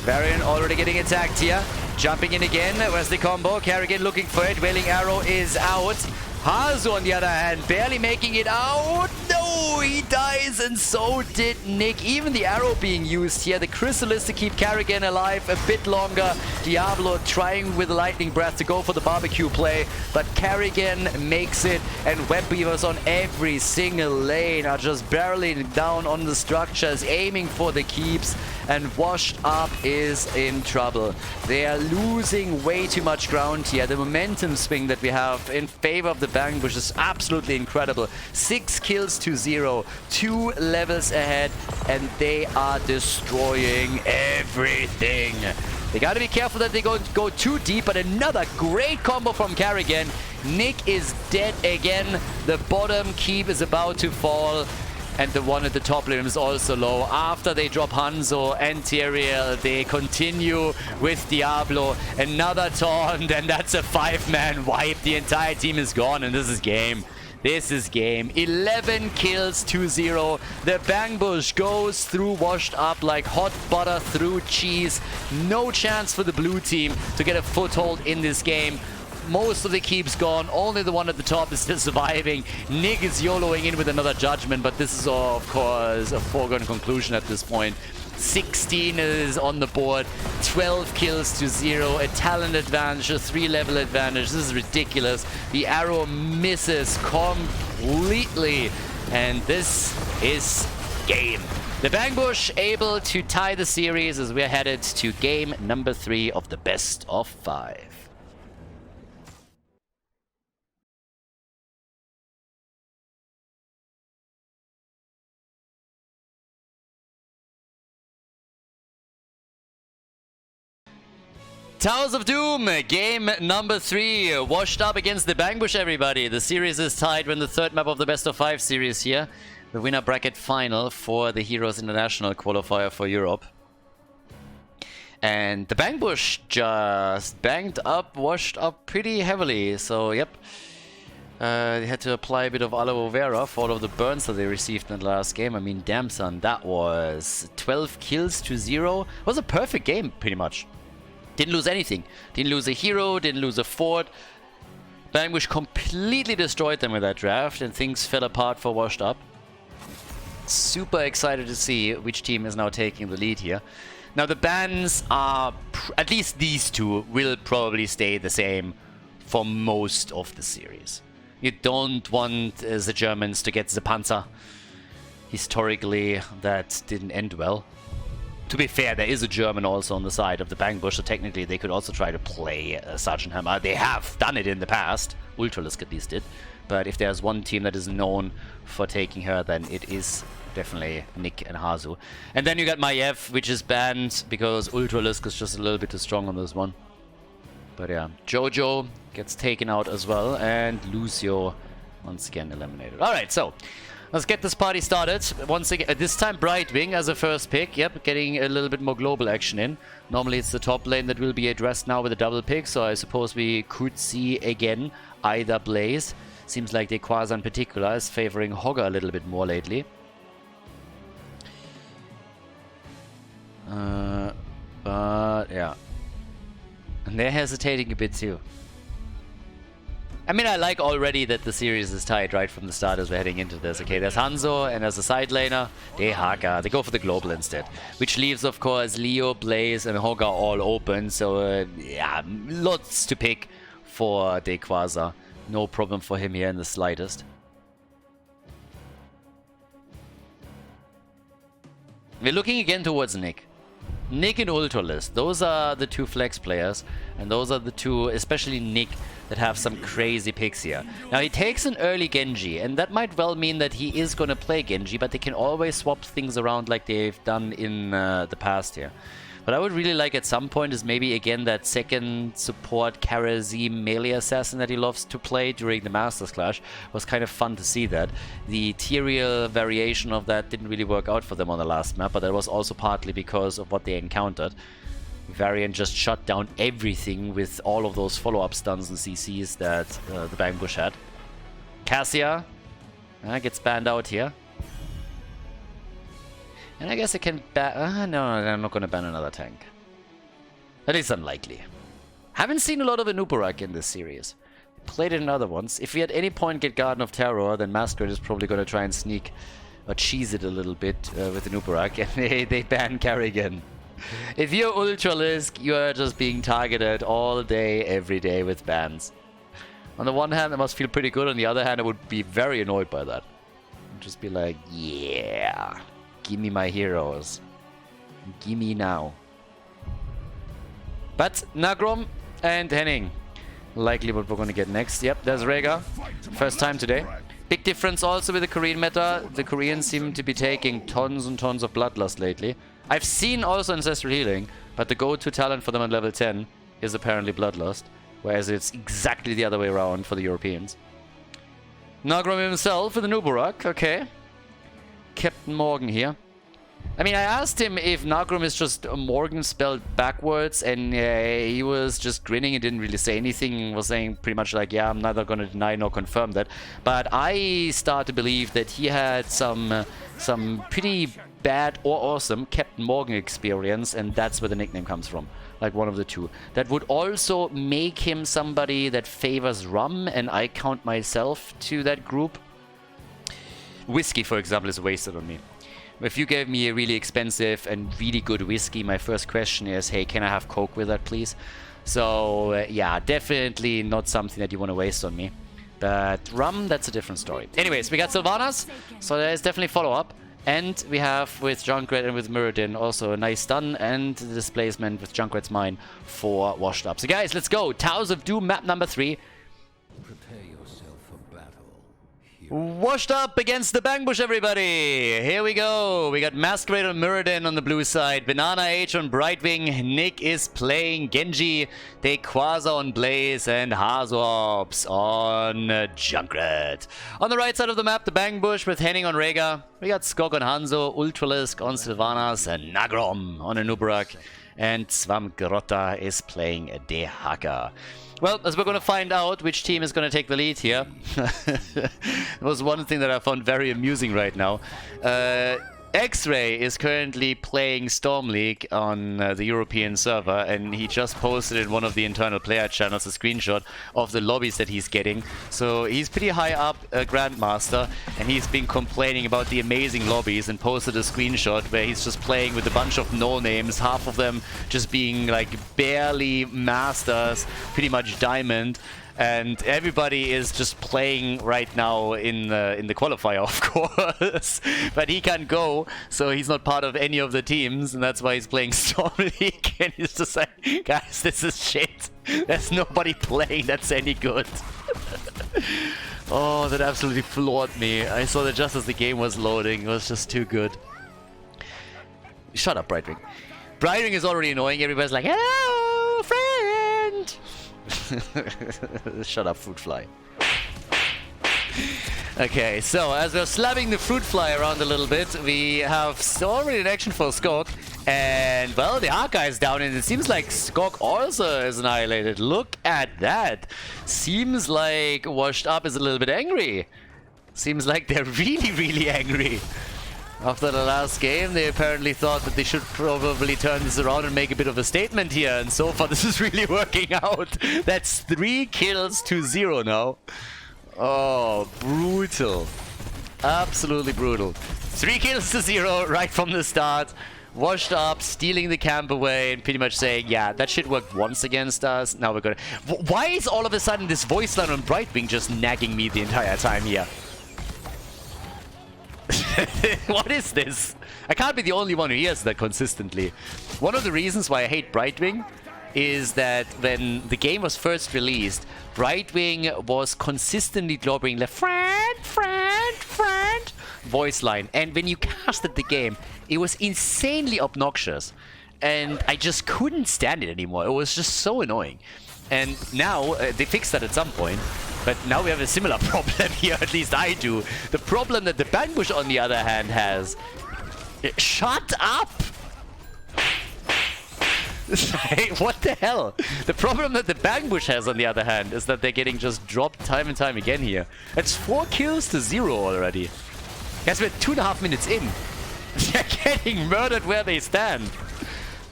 A: Varian already getting attacked here. Jumping in again. Where's the combo? Kerrigan looking for it. Wailing Arrow is out. Hazu, on the other hand, barely making it out. No, he dies, and so did Nick. Even the arrow being used here. The Chrysalis to keep Kerrigan alive a bit longer. Diablo trying with the Lightning Breath to go for the barbecue play, but Kerrigan makes it, and Web Weavers on every single lane are just barreling down on the structures, aiming for the keeps, and Washed Up is in trouble. They are losing way too much ground here. The momentum swing that we have in favor of the Bangbush is absolutely incredible. 6 kills to 0, 2 levels ahead, and they are destroying everything. They gotta be careful that they don't go too deep, but another great combo from Carrigan. Nick is dead again. The bottom keep is about to fall. And the one at the top lane is also low. After they drop Hanzo and Tyrael, they continue with Diablo. Another taunt, and that's a 5-man wipe. The entire team is gone, and this is game. This is game. 11 kills to 0. The Bang Bush goes through washed up like hot butter through cheese. No chance for the blue team to get a foothold in this game. Most of the keeps gone. Only the one at the top is still surviving. Nick is YOLOing in with another judgment, but this is, of course, a foregone conclusion at this point. 16 is on the board. 12 kills to 0. A talent advantage, a 3-level advantage. This is ridiculous. The arrow misses completely. And this is game. The Bang Bush able to tie the series as we're headed to game number 3 of the best of 5. Towers of Doom, game number 3, washed up against the Bang Bush, everybody. The series is tied. We're in the 3rd map of the best of 5 series here. The winner bracket final for the Heroes International qualifier for Europe. And the Bang Bush just banged up, washed up pretty heavily. So, yep. They had to apply a bit of aloe vera for all of the burns that they received in the last game. I mean, damn son, that was 12 kills to 0. It was a perfect game, pretty much. Didn't lose anything. Didn't lose a hero, didn't lose a fort. Bang Bush completely destroyed them with that draft, and things fell apart for washed up. Super excited to see which team is now taking the lead here. Now the bans are, at least these two, will probably stay the same for most of the series. You don't want the Germans to get the Panzer. Historically, that didn't end well. To be fair, there is a German also on the side of the Bang Bush, so technically they could also try to play Sergeant Hammer. They have done it in the past. Ultralisk at least did. But if there's one team that is known for taking her, then it is definitely Nick and Hazu. And then you got Maiev, which is banned because Ultralisk is just a little bit too strong on this one. But yeah, Jojo gets taken out as well, and Lucio once again eliminated. Alright, so let's get this party started. Once again, this time Brightwing as a first pick. Yep, getting a little bit more global action in. Normally it's the top lane that will be addressed now with a double pick, so I suppose we could see again either Blaze. Seems like Dequaza in particular is favoring Hogger a little bit more lately. But yeah. And they're hesitating a bit too. I mean, I like already that the series is tied right from the start as we're heading into this. Okay, there's Hanzo, and as a side laner, they Haka. They go for the global instead. Which leaves, of course, Leo, Blaze, and Hogger all open. So, yeah, lots to pick for Dequaza. No problem for him here in the slightest. We're looking again towards Nick. Nick and Ultralisk, those are the two flex players, and those are the two, especially Nick, that have some crazy picks here. Now he takes an early Genji, and that might well mean that he is gonna play Genji, but they can always swap things around like they've done in the past here. What I would really like at some point is maybe again that second support Karazim melee assassin that he loves to play during the Masters Clash. It was kind of fun to see that. The Tyrael variation of that didn't really work out for them on the last map, but that was also partly because of what they encountered. Varian just shut down everything with all of those follow-up stuns and CCs that the Bang Bush had. Cassia gets banned out here. And I guess I can ban... no, I'm not going to ban another tank. That is unlikely. Haven't seen a lot of Anubarak in this series. Played it in other ones. If we at any point get Garden of Terror, then Masquerade is probably going to try and sneak or cheese it a little bit with Anubarak, and they ban Carrigan. If you're Ultralisk, you are just being targeted all day, every day with bans. On the one hand, it must feel pretty good. On the other hand, I would be very annoyed by that. I'd just be like, yeah... Give me my heroes. Give me now. But Nagrom and Henning. Likely what we're going to get next. Yep, there's Rhaegar. First time today. Big difference also with the Korean meta. The Koreans seem to be taking tons and tons of Bloodlust lately. I've seen also Ancestral Healing, but the go-to talent for them at level 10 is apparently Bloodlust, whereas it's exactly the other way around for the Europeans. Nagrom himself with the Nubarak, okay. Captain Morgan here. I mean, I asked him if Nagrom is just Morgan spelled backwards, and he was just grinning and didn't really say anything, and was saying pretty much like, yeah, I'm neither going to deny nor confirm that. But I start to believe that he had some pretty bad or awesome Captain Morgan experience, and that's where the nickname comes from. Like one of the two. That would also make him somebody that favors rum, and I count myself to that group. Whiskey, for example, is wasted on me. If you gave me a really expensive and really good whiskey, my first question is, hey, can I have Coke with that, please? So, yeah, definitely not something that you want to waste on me. But rum, that's a different story. Anyways, we got Sylvanas, so there is definitely follow-up. And we have, with Junkrat and with Muradin, also a nice stun and the displacement with Junkrat's Mine for Washed Up. So, guys, let's go. Towers of Doom, map number 3.
C: Prepare yourself for battle.
A: Washed Up against the Bangbush, everybody! Here we go! We got Masquerade on Muradin on the blue side, Banana H on Brightwing, Nick is playing Genji, Dequaza on Blaze, and Hazops on Junkrat. On the right side of the map, the Bangbush with Henning on Rhaegar. We got Skog on Hanzo, Ultralisk on Sylvanas, and Nagrom on Anubarak, and Swamgrotta is playing Dehaka. Well, as we're going to find out which team is going to take the lead here. It was one thing that I found very amusing right now. X-Ray is currently playing Storm League on the European server, and he just posted in one of the internal player channels a screenshot of the lobbies that he's getting. So he's pretty high up Grandmaster, and he's been complaining about the amazing lobbies and posted a screenshot where he's just playing with a bunch of no-names, half of them just being like barely Masters, pretty much Diamond. And everybody is just playing right now in the qualifier, of course. But he can't go, so he's not part of any of the teams, and that's why he's playing Storm League. And he's just like, guys, this is shit. There's nobody playing that's any good. Oh, that absolutely floored me. I saw that just as the game was loading. It was just too good. Shut up, Brightwing. Brightwing is already annoying. Everybody's like, hello, friend. Shut up, fruit fly. Okay, so as we're slapping the fruit fly around a little bit, we have already an action for Skog. And, well, the Haka is down, and it seems like Skog also is annihilated. Look at that. Seems like Washed Up is a little bit angry. Seems like they're really, really angry. After the last game, they apparently thought that they should probably turn this around and make a bit of a statement here. And so far, this is really working out. That's 3 kills to 0 now. Oh, brutal. Absolutely brutal. 3 kills to 0 right from the start. Washed Up, stealing the camp away, and pretty much saying, yeah, that shit worked once against us. Now we're gonna... Why is all of a sudden this voice line on Brightwing just nagging me the entire time here? What is this? I can't be the only one who hears that consistently. One of the reasons why I hate Brightwing is that when the game was first released, Brightwing was consistently globbering the friend voice line. And when you casted the game, it was insanely obnoxious. And I just couldn't stand it anymore. It was just so annoying. And now, they fixed that at some point. But now we have a similar problem here, at least I do. The problem that the Bangbush, on the other hand, has... Shut up! What the hell? The problem that the Bangbush has, on the other hand, is that they're getting just dropped time and time again here. It's 4 kills to 0 already. Guys, we're 2.5 minutes in. They're getting murdered where they stand.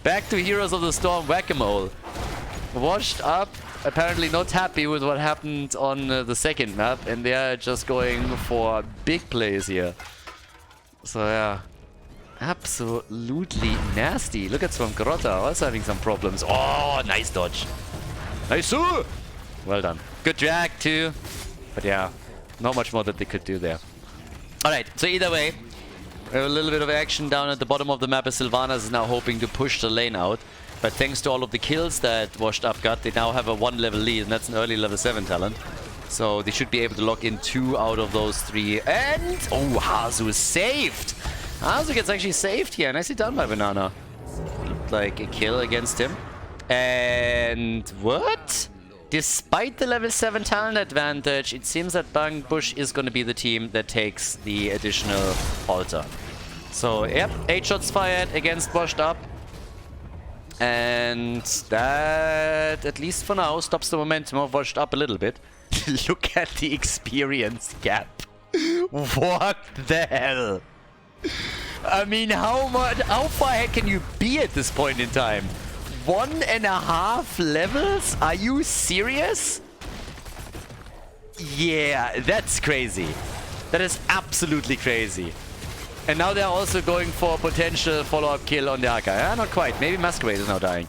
A: Back to Heroes of the Storm Whack-A-Mole. Washed Up, apparently not happy with what happened on the second map, and they're just going for big plays here. So yeah, absolutely nasty. Look at Swamgrotta, also having some problems. Oh, nice dodge. Nice! Well done. Good drag too. But yeah, not much more that they could do there. Alright, so either way, we have a little bit of action down at the bottom of the map as Sylvanas is now hoping to push the lane out. But thanks to all of the kills that Washed Up got, they now have a 1-level lead, and that's an early level 7 talent. So they should be able to lock in 2 out of those 3. And... oh, Hazu is saved! Hazu gets actually saved here. Nicely done by Banana. get like a kill against him. And what? Despite the level 7 talent advantage, it seems that Bangbush is going to be the team that takes the additional altar. So, yep, 8 shots fired against Washed Up. And that, at least for now, stops the momentum of Washed Up a little bit. Look at the experience gap. What the hell? I mean, how far ahead can you be at this point in time? 1.5 levels? Are you serious? Yeah, that's crazy. That is absolutely crazy. And now they're also going for a potential follow-up kill on the Aka. Yeah, not quite. Maybe Masquerade is now dying.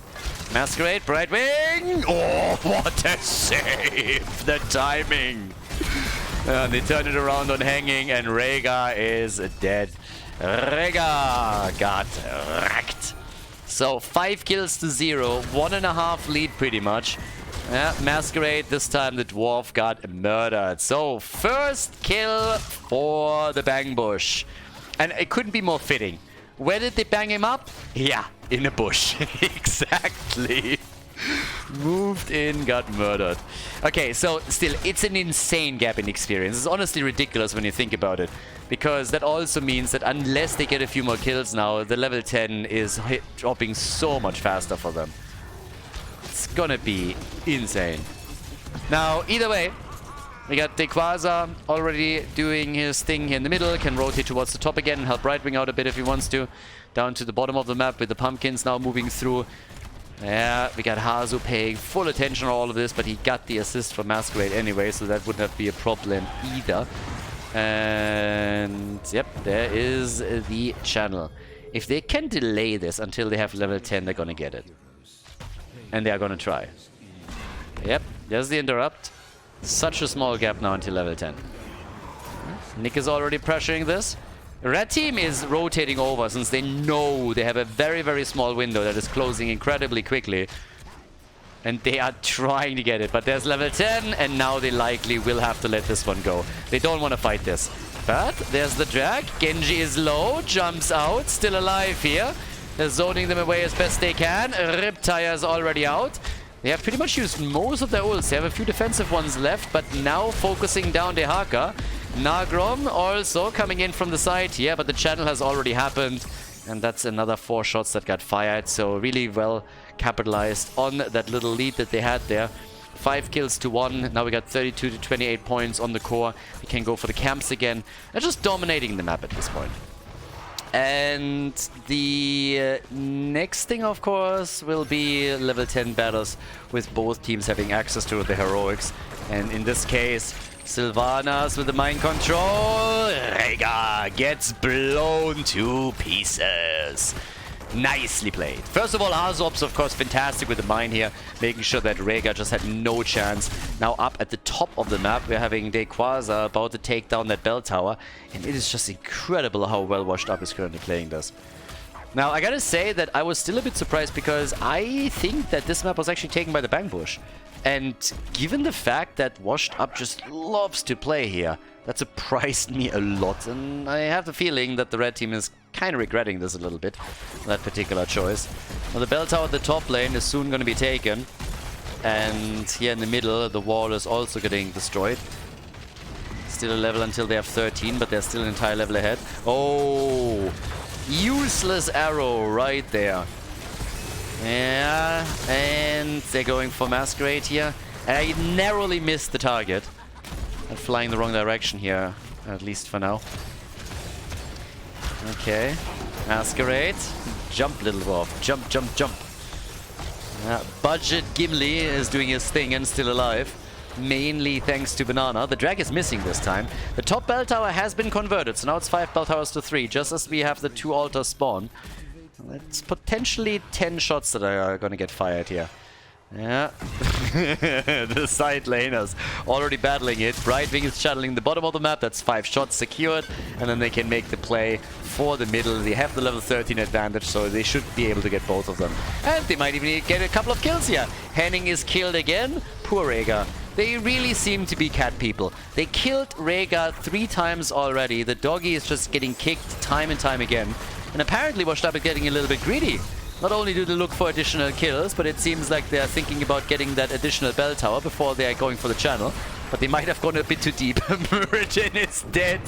A: Masquerade, Brightwing! Oh, what a save! The timing! And they turn it around on Hanging, and Rhaegar is dead. Rhaegar got wrecked. So 5 kills to 0, 1.5 lead pretty much. Yeah, Masquerade, this time the dwarf got murdered. So first kill for the Bangbush. And it couldn't be more fitting. Where did they bang him up? Yeah, in a bush. Exactly. Moved in, got murdered. Okay, so still, it's an insane gap in experience. It's honestly ridiculous when you think about it. Because that also means that unless they get a few more kills now, the level 10 is dropping so much faster for them. It's gonna be insane. Now, either way, we got Dequaza already doing his thing here in the middle. Can rotate towards the top again and help Brightwing out a bit if he wants to. Down to the bottom of the map with the pumpkins now moving through. Yeah, we got Hazu paying full attention on all of this, but he got the assist from Masquerade anyway, so that wouldn't be a problem either. And yep, there is the channel. If they can delay this until they have level 10, they're gonna get it. And they are gonna try. Yep, there's the interrupt. Such a small gap now until level 10. Nick is already pressuring this. Red team is rotating over since they know they have a very, very small window that is closing incredibly quickly. And they are trying to get it, but there's level 10, and now they likely will have to let this one go. They don't want to fight this. But there's the drag. Genji is low, jumps out, still alive here. They're zoning them away as best they can. Riptire is already out. They have pretty much used most of their ults. They have a few defensive ones left, but now focusing down Dehaka. Nagrom also coming in from the side here, but the channel has already happened. And that's another 4 shots that got fired. So really well capitalized on that little lead that they had there. 5 kills to 1. Now we got 32 to 28 points on the core. We can go for the camps again. They're just dominating the map at this point. And the next thing, of course, will be level 10 battles with both teams having access to the heroics. And in this case, Sylvanas with the mind control. Rhaegar gets blown to pieces. Nicely played. First of all, Harzop's of course fantastic with the mine here, making sure that Rhaegar just had no chance. Now up at the top of the map, we're having Dequaza about to take down that bell tower, and it is just incredible how well Washed Up is currently playing this. Now, I gotta say that I was still a bit surprised because I think that this map was actually taken by the Bangbush. And given the fact that Washed Up just loves to play here, that surprised me a lot. And I have the feeling that the red team is kind of regretting this a little bit, that particular choice. Well, the bell tower at the top lane is soon going to be taken. And here in the middle, the wall is also getting destroyed. Still a level until they have 13, but they're still an entire level ahead. Oh, useless arrow right there. Yeah, and they're going for Masquerade here. I narrowly missed the target. I'm flying the wrong direction here, at least for now. Okay, Masquerade. Jump, little dwarf. Jump, jump, jump. Budget Gimli is doing his thing and still alive. Mainly thanks to Banana. The drag is missing this time. The top bell tower has been converted, so now it's 5 bell towers to 3, just as we have the 2 altars spawn. That's potentially 10 shots that are going to get fired here. Yeah. The side laners already battling it. Brightwing is channeling the bottom of the map. That's 5 shots secured. And then they can make the play for the middle. They have the level 13 advantage, so they should be able to get both of them. And they might even get a couple of kills here. Henning is killed again. Poor Rhaegar. They really seem to be cat people. They killed Rhaegar 3 times already. The doggy is just getting kicked time and time again. And apparently Washed Up is getting a little bit greedy. Not only do they look for additional kills, but it seems like they are thinking about getting that additional bell tower before they are going for the channel. But they might have gone a bit too deep. Muradin is dead.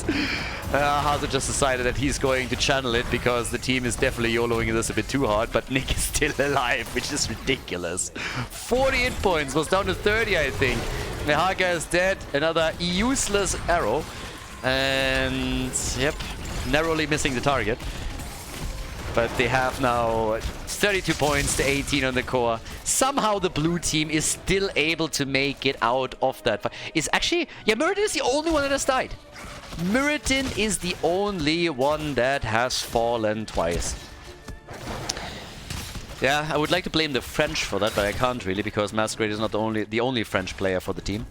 A: Hazu just decided that he's going to channel it because the team is definitely YOLOing this a bit too hard. But Nick is still alive, which is ridiculous. 48 points, was down to 30, I think. Nehaka is dead. Another useless arrow. And, yep, narrowly missing the target. But they have now 32 points to 18 on the core. Somehow the blue team is still able to make it out of that fight. It's actually... Yeah, Muradin is the only one that has died. Muradin is the only one that has fallen twice. Yeah, I would like to blame the French for that, but I can't really, because Masquerade is not the only French player for the team.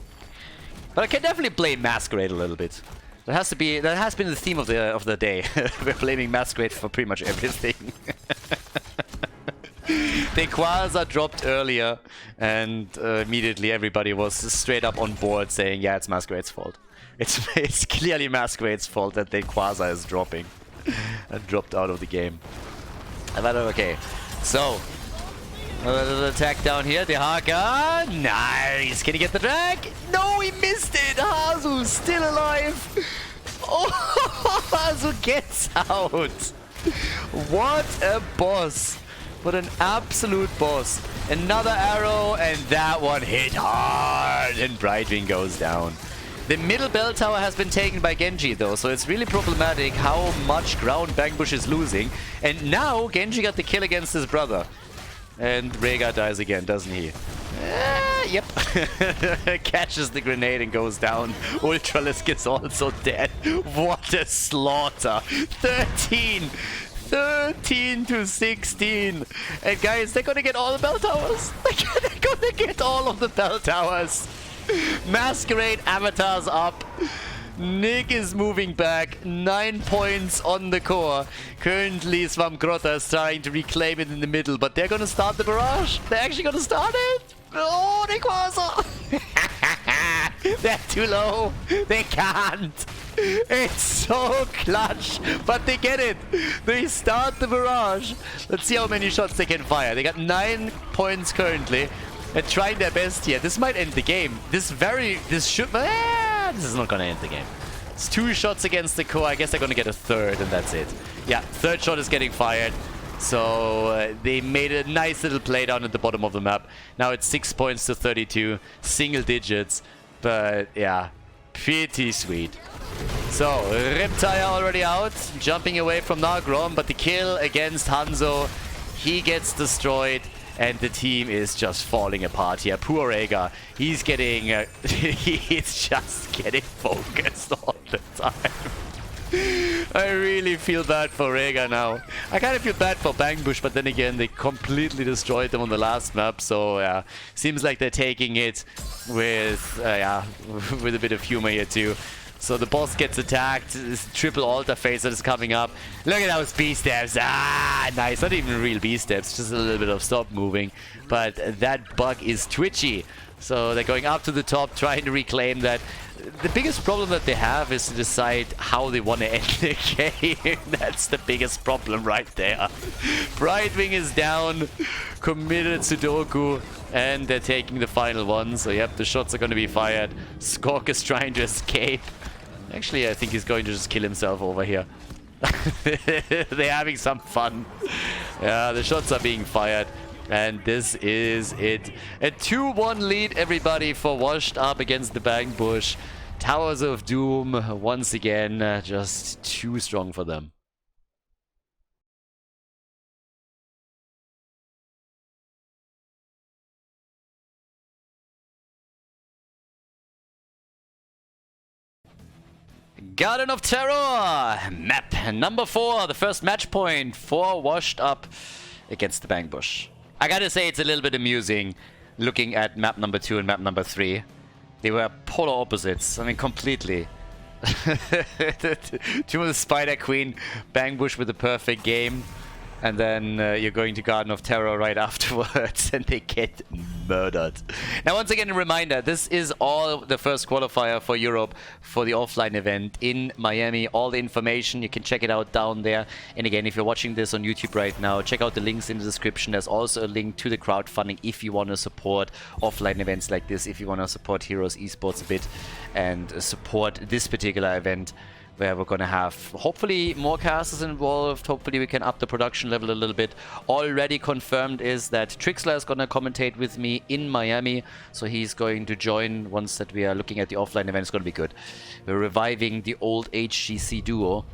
A: But I can definitely blame Masquerade a little bit. That has been the theme of the day. We're blaming Masquerade for pretty much everything. The Quasar dropped earlier, and immediately everybody was straight up on board saying, yeah, it's Masquerade's fault. It's clearly Masquerade's fault that the Quasar is dropping and dropped out of the game. But okay, so a little attack down here. The Haka, nice. Can he get the drag? No, he missed it. Hazu still alive. Oh, Hazu gets out. What a boss. What an absolute boss. Another arrow, and that one hit hard, and Brightwing goes down. The middle bell tower has been taken by Genji though, so it's really problematic how much ground Bangbush is losing. And now Genji got the kill against his brother. And Rhaegar dies again, doesn't he? Yep. Catches the grenade and goes down. Ultralisk is also dead. What a slaughter. 13 to 16. And guys, they're gonna get all the bell towers. They're gonna get all of the bell towers. Masquerade avatars up. Nick is moving back. 9 points on the core. Currently, Svamkrota is trying to reclaim it in the middle, but they're gonna start the barrage. They're actually gonna start it. Oh, they Quasar. They're too low. They can't. It's so clutch, but they get it. They start the barrage. Let's see how many shots they can fire. They got 9 points currently. They're trying their best here. This might end the game. This is not gonna end the game. It's 2 shots against the core. I guess they're gonna get a third, and that's it. Yeah, third shot is getting fired. So they made a nice little play down at the bottom of the map. Now it's 6 points to 32, single digits. But yeah, pretty sweet. So Riptire already out, jumping away from Nagrom, but the kill against Hanzo, he gets destroyed. And the team is just falling apart here. Poor Rhaegar. He's getting... he's just getting focused all the time. I really feel bad for Rhaegar now. I kind of feel bad for Bangbush, but then again, they completely destroyed them on the last map. So, yeah, seems like they're taking it with, with a bit of humor here, too. So the boss gets attacked. This triple altar phase that is coming up. Look at those B-steps. Ah, nice. Not even real B-steps, just a little bit of stop moving. But that bug is twitchy. So they're going up to the top, trying to reclaim that. The biggest problem that they have is to decide how they want to end the game. That's the biggest problem right there. Brightwing is down, committed Sudoku, and they're taking the final one. So yep, the shots are going to be fired. Skork is trying to escape. Actually, I think he's going to just kill himself over here. They're having some fun. Yeah, the shots are being fired. And this is it. A 2-1 lead, everybody, for Washed Up against the Bangbush. Towers of Doom, once again, just too strong for them. Garden of Terror, map number 4, the first match point for Washed Up against the Bangbush. I gotta say, it's a little bit amusing looking at map number 2 and map number 3. They were polar opposites, I mean, completely. Two of the Spider Queen, Bangbush with a perfect game. And then you're going to Garden of Terror right afterwards, and they get murdered. Now, once again, a reminder, this is all the first qualifier for Europe for the offline event in Miami. All the information, you can check it out down there. And again, if you're watching this on YouTube right now, check out the links in the description. There's also a link to the crowdfunding if you want to support offline events like this, if you want to support Heroes Esports a bit and support this particular event, where we're going to have hopefully more casters involved. Hopefully we can up the production level a little bit. Already confirmed is that Trixler is going to commentate with me in Miami. So he's going to join once that we are looking at the offline event. It's going to be good. We're reviving the old HGC duo.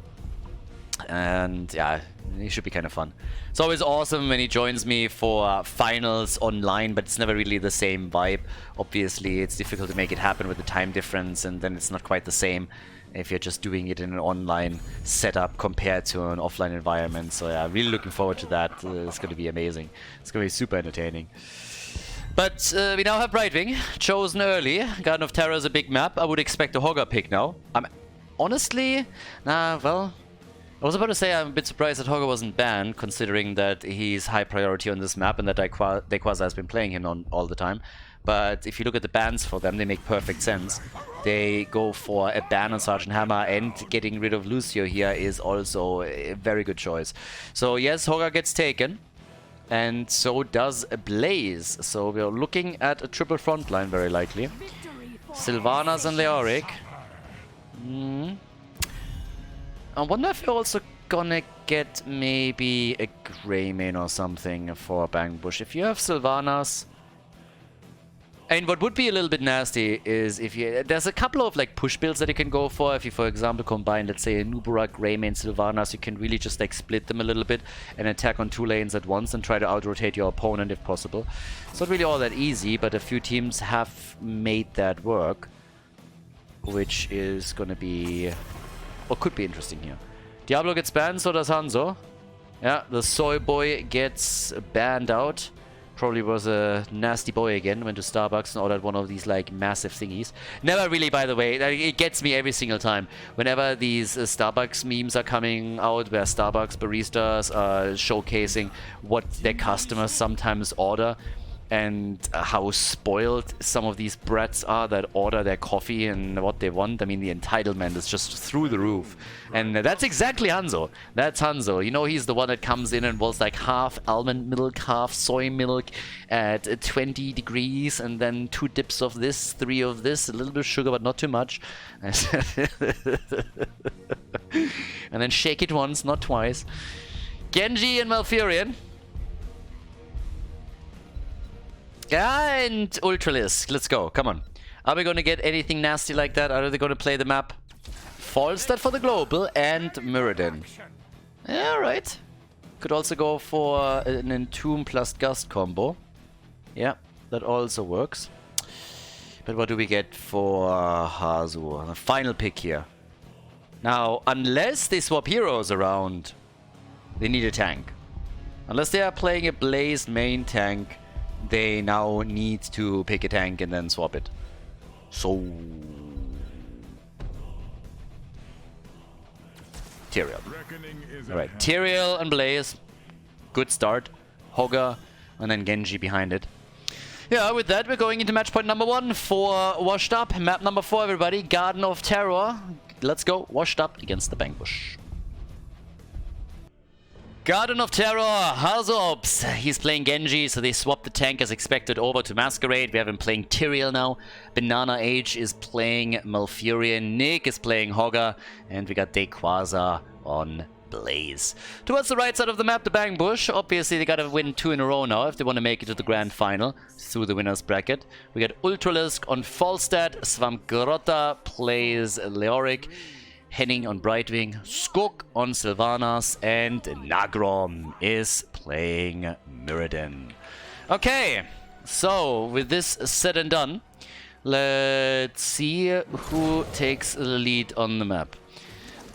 A: And yeah, it should be kind of fun. It's always awesome when he joins me for finals online, but it's never really the same vibe. Obviously, it's difficult to make it happen with the time difference, and then it's not quite the same if you're just doing it in an online setup compared to an offline environment. So yeah, really looking forward to that. It's going to be amazing. It's going to be super entertaining. But we now have Brightwing, chosen early. Garden of Terror is a big map. I would expect a Hogger pick now. Honestly, well, I was about to say I'm a bit surprised that Hogger wasn't banned, considering that he's high priority on this map and that Dequaza has been playing him on all the time. But if you look at the bans for them, they make perfect sense. They go for a ban on Sergeant Hammer, and getting rid of Lucio here is also a very good choice. So yes, Hogger gets taken, and so does Blaze. So we're looking at a triple front line, very likely. Sylvanas and Leoric. I wonder if we're also gonna get maybe a Greymane or something for Bangbush. If you have Sylvanas... And what would be a little bit nasty is if you... There's a couple of like push builds that you can go for. If you, for example, combine, let's say, a Nubura, Greymane, Sylvanas, you can really just like split them a little bit and attack on 2 lanes at once and try to out-rotate your opponent if possible. It's not really all that easy, but a few teams have made that work, which is gonna be... or could be interesting here. Diablo gets banned, so does Hanzo. Yeah, the soy boy gets banned out. Probably was a nasty boy again, went to Starbucks and ordered one of these like massive thingies. Never really, by the way, it gets me every single time. Whenever these Starbucks memes are coming out, where Starbucks baristas are showcasing what their customers sometimes order, and how spoiled some of these brats are that order their coffee and what they want. I mean, the entitlement is just through the roof. And that's exactly Hanzo. That's Hanzo. You know, he's the one that comes in and wants like half almond milk, half soy milk at 20 degrees, and then 2 dips of this, 3 of this, a little bit of sugar, but not too much. And then shake it once, not twice. Genji and Malfurion. And Ultralisk, let's go, come on. Are we gonna get anything nasty like that? Are they gonna play the map? Falstad for the global and Mirrodin. Yeah, right. Could also go for an Entomb plus Gust combo. Yeah, that also works. But what do we get for Hazu? The final pick here. Now, unless they swap heroes around, they need a tank. Unless they are playing a Blaze main tank, they now need to pick a tank and then swap it. So... Tyrael. Alright, Tyrael and Blaze. Good start. Hogger, and then Genji behind it. Yeah, with that, we're going into match point number 1 for Washed Up. Map number 4, everybody. Garden of Terror. Let's go. Washed Up against the Bangbush. Garden of Terror, Hazops. He's playing Genji, so they swapped the tank as expected over to Masquerade. We have him playing Tyrael now. Banana Age is playing Malfurion. Nick is playing Hogger. And we got Dequaza on Blaze. Towards the right side of the map, the Bangbush. Obviously, they gotta win 2 in a row now if they want to make it to the grand final through the winner's bracket. We got Ultralisk on Falstad. Svamgrotta plays Leoric. Henning on Brightwing, Skog on Sylvanas, and Nagrom is playing Mirrodin. Okay, so with this said and done, let's see who takes the lead on the map.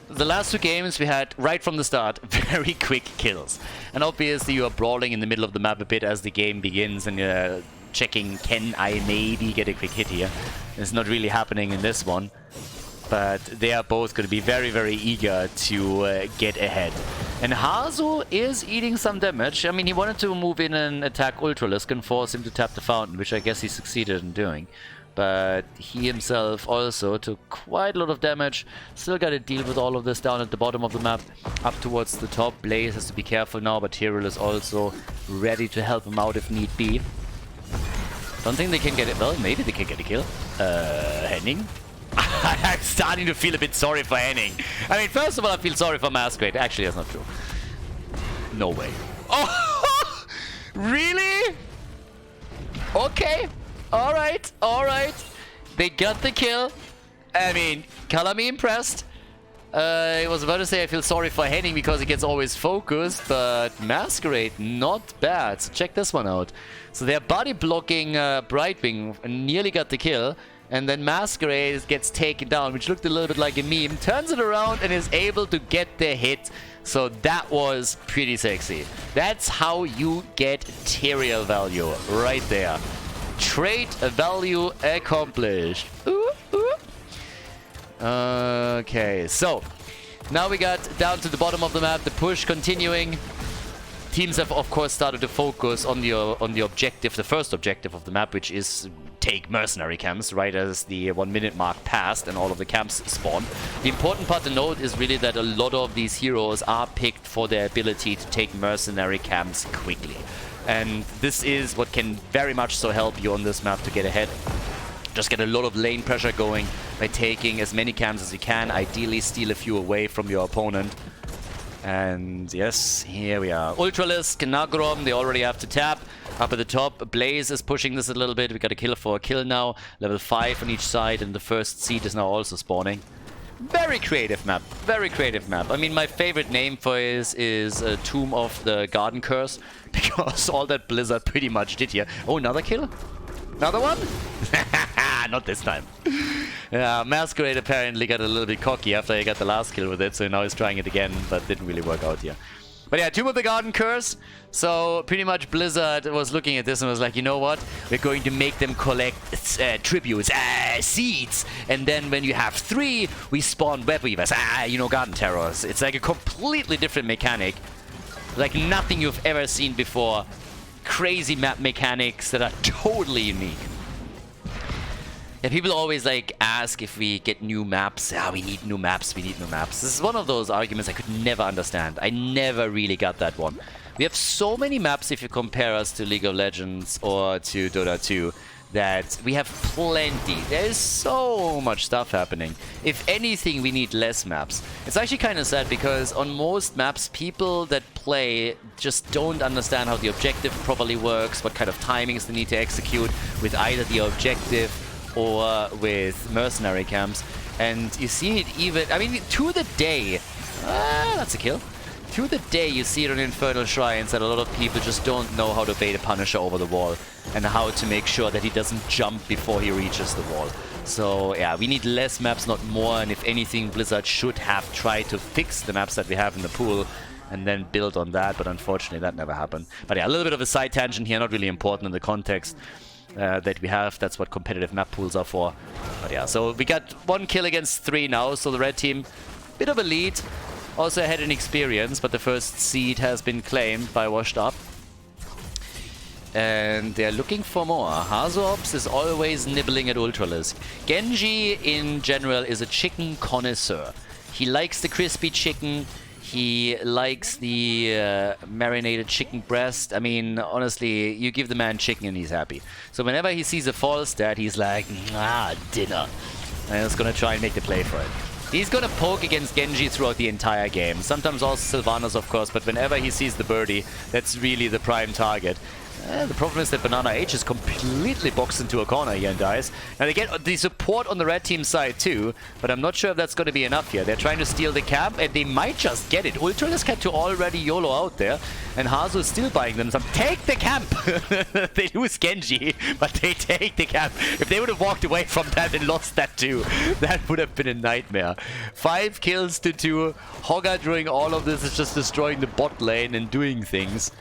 A: The last 2 games we had, right from the start, very quick kills. And obviously you are brawling in the middle of the map a bit as the game begins, and you're checking, can I maybe get a quick hit here? It's not really happening in this one. But they are both going to be very, very eager to get ahead. And Hazu is eating some damage. I mean, he wanted to move in and attack Ultralisk and force him to tap the fountain, which I guess he succeeded in doing. But he himself also took quite a lot of damage. Still got to deal with all of this down at the bottom of the map. Up towards the top. Blaze has to be careful now, but Tyrell is also ready to help him out if need be. Don't think they can get it. Well, maybe they can get a kill. Henning? I'm starting to feel a bit sorry for Henning. I mean, first of all, I feel sorry for Masquerade. Actually, that's not true. No way. Oh! Really? Okay. Alright. Alright. They got the kill. I mean, color me impressed. I was about to say I feel sorry for Henning because he gets always focused, but Masquerade, not bad. So check this one out. So they're body blocking Brightwing and nearly got the kill. And then Masquerade gets taken down, which looked a little bit like a meme. Turns it around and is able to get the hit. So that was pretty sexy. That's how you get Tyrael value right there. Trait value accomplished. Ooh, ooh. Okay, so now we got down to the bottom of the map. The push continuing. Teams have, of course, started to focus on the objective, the first objective of the map, which is take mercenary camps, right as the 1 minute mark passed and all of the camps spawned. The important part to note is really that a lot of these heroes are picked for their ability to take mercenary camps quickly. And this is what can very much so help you on this map to get ahead. Just get a lot of lane pressure going by taking as many camps as you can, ideally steal a few away from your opponent. And yes, here we are. Ultralisk, Nagrom, they already have to tap. Up at the top, Blaze is pushing this a little bit. We got a kill for a kill now. Level 5 on each side, and the first seed is now also spawning. Very creative map. Very creative map. I mean, my favorite name for it is Tomb of the Garden Curse, because all that Blizzard pretty much did here. Oh, another kill? Another one? Not this time. Yeah, Masquerade apparently got a little bit cocky after he got the last kill with it, so now he's trying it again, but didn't really work out here. But yeah, Tomb of the Garden Curse. So pretty much Blizzard was looking at this and was like, you know what? We're going to make them collect tributes, seeds. And then when you have 3, we spawn web weavers, you know, garden terrors. It's like a completely different mechanic. Like nothing you've ever seen before. Crazy map mechanics that are totally unique. Yeah, people always like ask if we get new maps. We need new maps, we need new maps. This is one of those arguments I could never understand. I never really got that one. We have so many maps if you compare us to League of Legends or to Dota 2 that we have plenty. There is so much stuff happening. If anything, we need less maps. It's actually kind of sad because on most maps, people that play just don't understand how the objective properly works, what kind of timings they need to execute with either the objective or with mercenary camps. And you see it even, I mean, to the day, that's a kill. To the day you see it on Infernal Shrines that a lot of people just don't know how to bait a Punisher over the wall and how to make sure that he doesn't jump before he reaches the wall. So yeah, we need less maps, not more, and if anything, Blizzard should have tried to fix the maps that we have in the pool and then build on that, but unfortunately that never happened. But yeah, a little bit of a side tangent here, not really important in the context that we have. That's what competitive map pools are for. But yeah, so we got 1 kill against 3 now, so the red team, bit of a lead. Also had an experience, but the first seed has been claimed by Washed Up. And they're looking for more. Hazops is always nibbling at Ultralisk. Genji, in general, is a chicken connoisseur. He likes the crispy chicken. He likes the marinated chicken breast. I mean, honestly, you give the man chicken and he's happy. So whenever he sees a false stat, he's like, dinner. And he's gonna try and make the play for it. He's gonna poke against Genji throughout the entire game. Sometimes also Sylvanas, of course, but whenever he sees the birdie, that's really the prime target. The problem is that Banana H is completely boxed into a corner here and dies. Now they get the support on the red team side too, but I'm not sure if that's going to be enough here. They're trying to steal the camp and they might just get it. Ultralisk had to already YOLO out there, and Hazu is still buying them some. Take the camp! They lose Genji, but they take the camp. If they would have walked away from that and lost that too, that would have been a nightmare. 5 kills to 2. Hogga during all of this is just destroying the bot lane and doing things.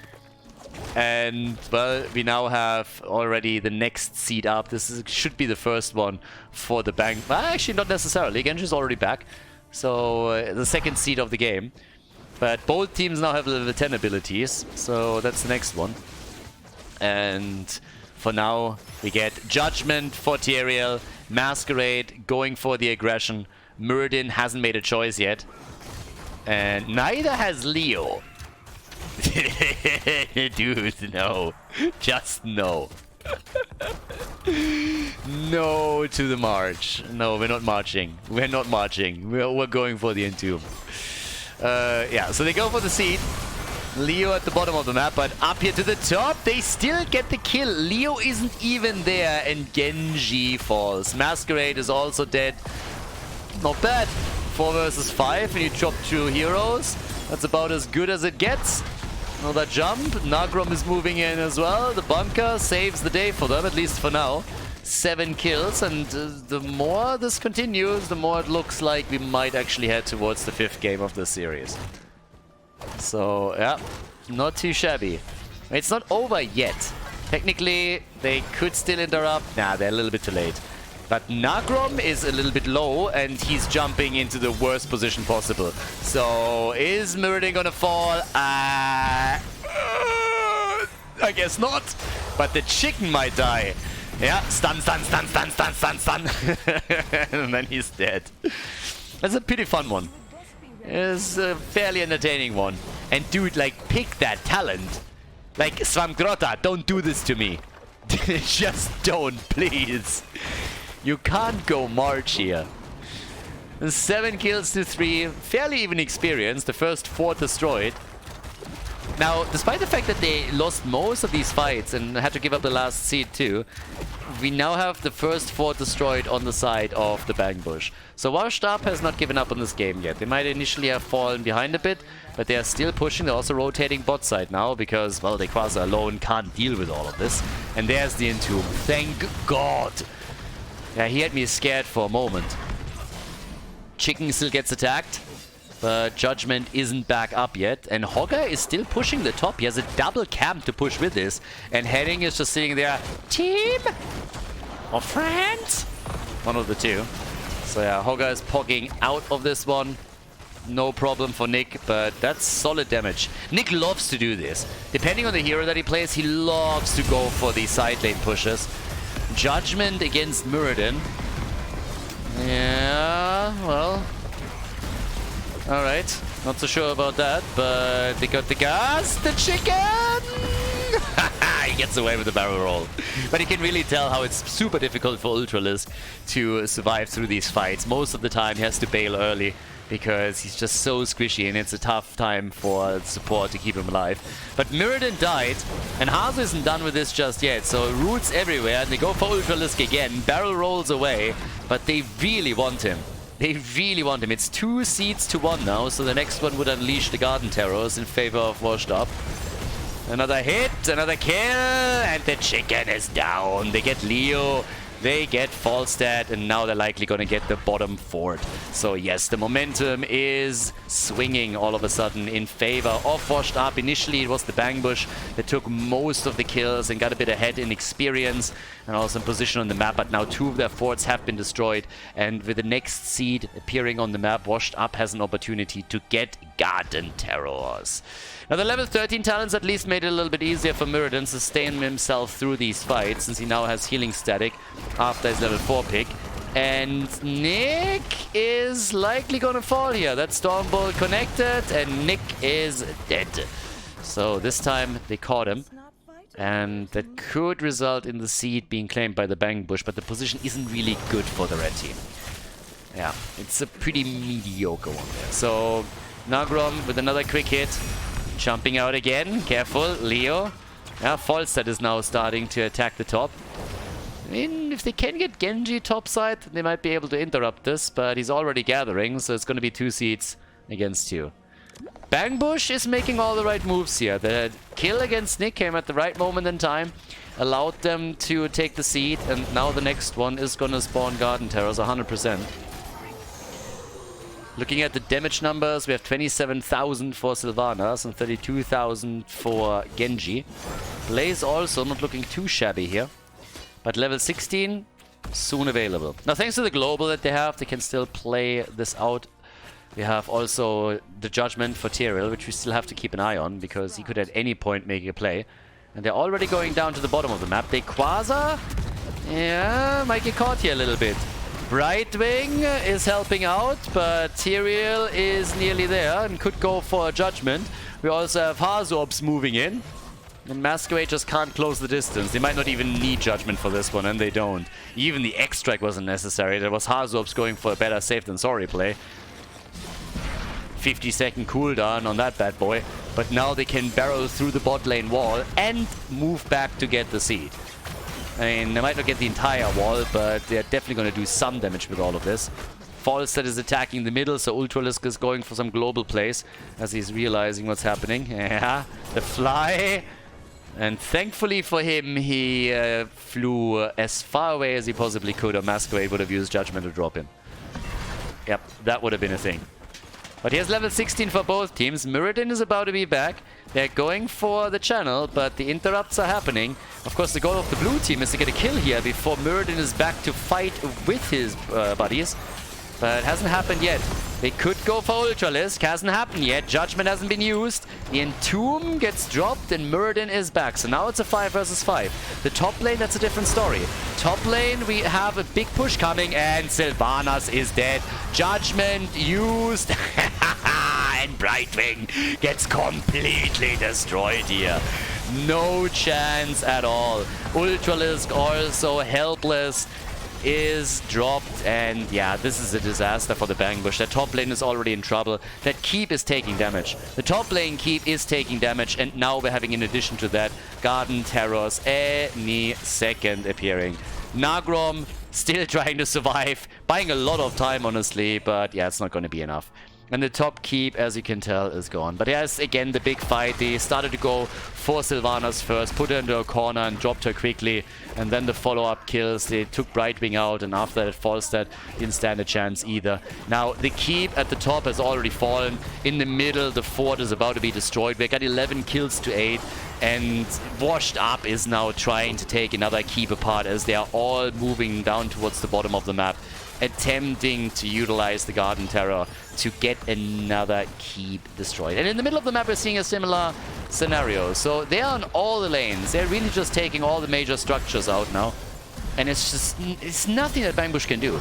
A: And, well, we now have already the next seed up. This should be the first one for the Well, actually, not necessarily. Genji's already back. So, the second seed of the game. But both teams now have level 10 abilities, so that's the next one. And for now, we get Judgment for Tyrael, Masquerade going for the aggression. Muradin hasn't made a choice yet. And neither has Leo. Dude, no. Just no. No to the march. No, we're not marching. We're not marching. We're going for the Entomb. Yeah, so they go for the seed. Leo at the bottom of the map, but up here to the top, they still get the kill. Leo isn't even there, and Genji falls. Masquerade is also dead. Not bad. 4 versus 5, and you drop 2 heroes. That's about as good as it gets. Another jump. Nagrom is moving in as well. The bunker saves the day for them, at least for now. 7 kills, and the more this continues, the more it looks like we might actually head towards the 5th game of the series. So, yeah, not too shabby. It's not over yet. Technically, they could still interrupt. Nah, they're a little bit too late. But Nagrom is a little bit low, and he's jumping into the worst position possible. So, is Muradin gonna fall? I guess not. But the chicken might die. Yeah, stun, stun, stun, stun, stun, stun, stun. And then he's dead. That's a pretty fun one. It's a fairly entertaining one. And dude, like, pick that talent. Like, Svamgrota, don't do this to me. Just don't, please. You can't go March here. 7 kills to 3. Fairly even experience. The first 4 destroyed. Now, despite the fact that they lost most of these fights and had to give up the last seed too, we now have the first 4 destroyed on the side of the Bang Bush. So Washed Up has not given up on this game yet. They might initially have fallen behind a bit, but they are still pushing. They're also rotating bot side now because, well, Quasar alone can't deal with all of this. And there's the Entomb. Thank God! Yeah, he had me scared for a moment. Chicken still gets attacked. But Judgment isn't back up yet. And Hogger is still pushing the top. He has a double camp to push with this. And Henning is just sitting there. Team? Or friends? One of the two. So yeah, Hogger is pogging out of this one. No problem for Nick, but that's solid damage. Nick loves to do this. Depending on the hero that he plays, he loves to go for these side lane pushes. Judgment against Muradin. Yeah, well... Alright, not so sure about that, but they got the gas, the chicken! He gets away with the barrel roll. But you can really tell how it's super difficult for Ultralisk to survive through these fights. Most of the time he has to bail early because he's just so squishy and it's a tough time for support to keep him alive. But Muradin died, and Hazu isn't done with this just yet, so roots everywhere, and they go for Ultralisk again. Barrel rolls away, but they really want him. They really want him. It's 2 seeds to 1 now, so the next one would unleash the Garden Terrors in favor of Washed Up. Another hit, another kill, and the chicken is down. They get Leo, they get Falstad, and now they're likely going to get the bottom fort. So yes, the momentum is swinging all of a sudden in favor of Washed Up. Initially, it was the Bang Bush that took most of the kills and got a bit ahead in experience and also in position on the map, but now 2 of their forts have been destroyed, and with the next seed appearing on the map, Washed Up has an opportunity to get Garden Terrors. Now the level 13 talents at least made it a little bit easier for Muradin to sustain himself through these fights, since he now has healing static after his level 4 pick. And Nick is likely gonna fall here. That Stormbolt connected, and Nick is dead. So this time they caught him. And that could result in the seed being claimed by the Bang Bush, but the position isn't really good for the red team. Yeah, it's a pretty mediocre one there. So Nagrom with another quick hit. Jumping out again. Careful, Leo. Yeah, Falstad is now starting to attack the top. I mean, if they can get Genji topside, they might be able to interrupt this, but he's already gathering, so it's going to be 2 seeds against 2. Bang Bush is making all the right moves here. The kill against Nick came at the right moment in time, allowed them to take the seed, and now the next one is going to spawn Garden Terrors 100%. Looking at the damage numbers, we have 27,000 for Sylvanas and 32,000 for Genji. Blaze also not looking too shabby here. But level 16, soon available. Now thanks to the global that they have, they can still play this out We have also the Judgment for Tyrael, which we still have to keep an eye on, because he could at any point make a play. And they're already going down to the bottom of the map. Quasar, yeah, might get caught here a little bit. Brightwing is helping out, but Tyrael is nearly there and could go for a Judgment. We also have Harzorps moving in. And Masquerade just can't close the distance. They might not even need Judgment for this one, and they don't. Even the Extract wasn't necessary. There was Harzorps going for a better safe than sorry play. 50-second cooldown on that bad boy. But now they can barrel through the bot lane wall and move back to get the seed. I mean, they might not get the entire wall, but they're definitely going to do some damage with all of this. Falstad is attacking the middle, so Ultralisk is going for some global plays as he's realizing what's happening. Yeah, the fly. And thankfully for him, he flew as far away as he possibly could, or Masquerade would have used Judgment to drop him. Yep, that would have been a thing. But here's level 16 for both teams. Mirrodin is about to be back. They're going for the channel, but the interrupts are happening. Of course, the goal of the blue team is to get a kill here before Mirrodin is back to fight with his buddies. But it hasn't happened yet. They could go for Ultralisk. Hasn't happened yet. Judgment hasn't been used. The Entomb gets dropped and Mirrodin is back. So now it's a 5 versus 5. The top lane, that's a different story. Top lane, we have a big push coming and Sylvanas is dead. Judgment used. And Brightwing gets completely destroyed here. No chance at all. Ultralisk also helpless. Is dropped, and yeah, this is a disaster for the Bangbush. That top lane is already in trouble. That keep is taking damage. The top lane keep is taking damage, and now we're having, in addition to that, Garden Terrors any second appearing. Nagrom still trying to survive, buying a lot of time, honestly, but yeah, it's not going to be enough. And the top keep, as you can tell, is gone. But yes, again, the big fight. They started to go for Sylvanas first, put her into a corner and dropped her quickly. And then the follow-up kills. They took Brightwing out, and after that, Falstad didn't stand a chance either. Now, the keep at the top has already fallen. In the middle, the fort is about to be destroyed. We got 11 kills to 8. And Washed Up is now trying to take another keep apart as they are all moving down towards the bottom of the map, attempting to utilize the Garden Terror to get another keep destroyed. And in the middle of the map, we're seeing a similar scenario. So they're on all the lanes. They're really just taking all the major structures out now. And it's nothing that Bangbush can do.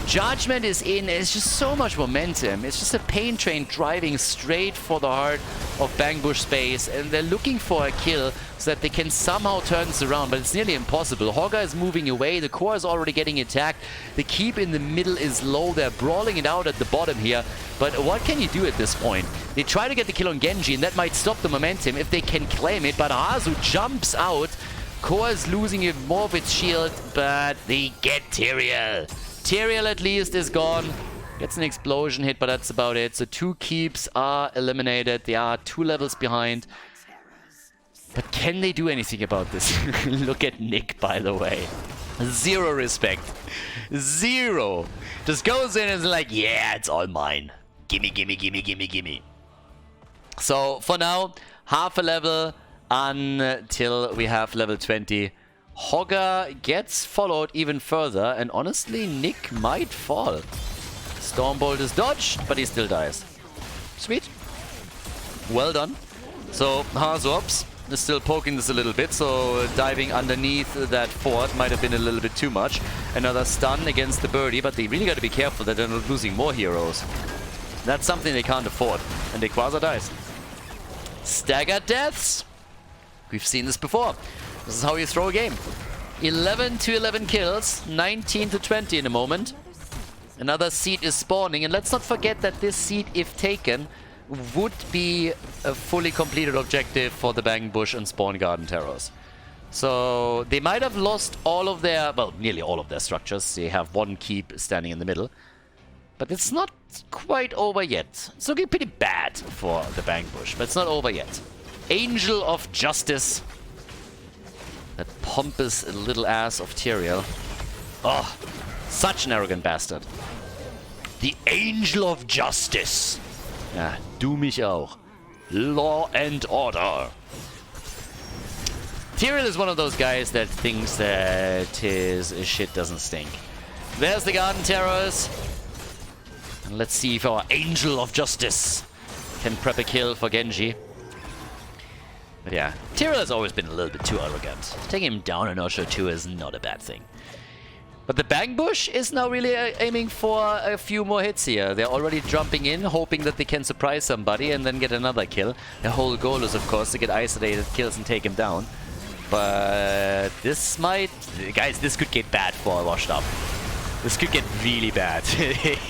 A: Judgment is in. It's just so much momentum. It's just a pain train driving straight for the heart of Bangbush space. And they're looking for a kill so that they can somehow turn this around. But it's nearly impossible. Hogger is moving away. The core is already getting attacked. The keep in the middle is low. They're brawling it out at the bottom here. But what can you do at this point? They try to get the kill on Genji, and that might stop the momentum if they can claim it. But Azu jumps out. Core is losing even more of its shield, but they get Tyrael. Tyrael at least is gone. Gets an explosion hit, but that's about it. So 2 keeps are eliminated. They are 2 levels behind. But can they do anything about this? Look at Nick, by the way. 0 respect. 0. Just goes in and is like, yeah, it's all mine. Gimme, gimme, gimme, gimme, gimme. So for now, half a level until we have level 20. Hogger gets followed even further, and honestly, Nick might fall. Stormbolt is dodged, but he still dies. Sweet. Well done. So, Harzorps is still poking this a little bit, so diving underneath that fort might have been a little bit too much. Another stun against the birdie, but they really got to be careful that they're not losing more heroes. That's something they can't afford, and Quasar dies. Staggered deaths. We've seen this before. This is how you throw a game. 11 to 11 kills, 19 to 20 in a moment. Another seed is spawning, and let's not forget that this seed, if taken, would be a fully completed objective for the Bangbush and Spawn Garden Terrors. So they might have lost all of their, well, nearly all of their structures. They have 1 keep standing in the middle. But it's not quite over yet. It's looking pretty bad for the Bangbush, but it's not over yet. Angel of Justice. That pompous little ass of Tyrael. Oh, such an arrogant bastard. The Angel of Justice. Ja, du mich auch. Law and Order. Tyrael is one of those guys that thinks that his shit doesn't stink. There's the Garden Terrors. And let's see if our Angel of Justice can prep a kill for Genji. But yeah, Tyrael has always been a little bit too arrogant. Taking him down a notch or two is not a bad thing. But the Bang Bush is now really aiming for a few more hits here. They're already jumping in, hoping that they can surprise somebody and then get another kill. Their whole goal is, of course, to get isolated kills and take him down. But this might... Guys, this could get bad for Washed Up. This could get really bad.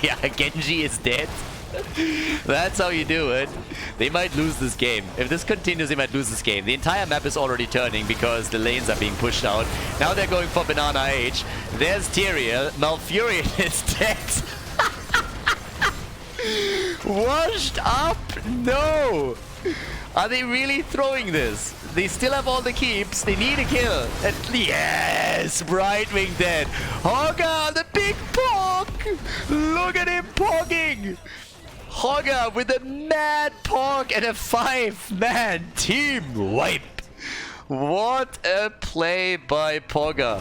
A: Yeah, Genji is dead. That's how you do it. They might lose this game. If this continues, they might lose this game. The entire map is already turning because the lanes are being pushed out. Now they're going for Banana H. There's Tyrael. Malfurion is dead. Washed Up? No! Are they really throwing this? They still have all the keeps. They need a kill. And yes! Brightwing dead. Hogger, the big pog! Look at him pogging! Hogger with a mad pog and a 5-man team wipe. What a play by Pogger.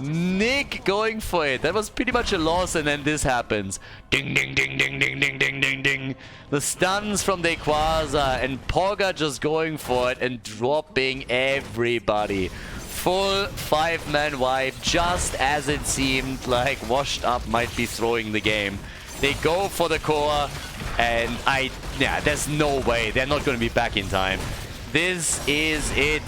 A: Nick going for it. That was pretty much a loss, and then this happens. Ding, ding, ding, ding, ding, ding, ding, ding, ding. The stuns from Dequaza and Pogger just going for it and dropping everybody. Full 5-man wipe, just as it seemed like Washed Up might be throwing the game. They go for the core, and yeah, there's no way. They're not going to be back in time. This is it.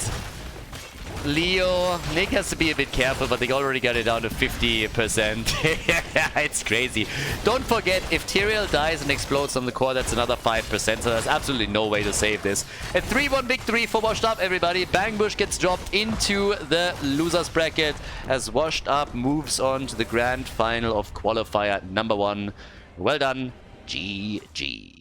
A: Leo, Nick has to be a bit careful, but they already got it down to 50%. It's crazy. Don't forget, if Tyrael dies and explodes on the core, that's another 5%, so there's absolutely no way to save this. A 3-1 victory for Washed Up, everybody. Bang Bush gets dropped into the losers bracket as Washed Up moves on to the grand final of Qualifier number 1. Well done. GG.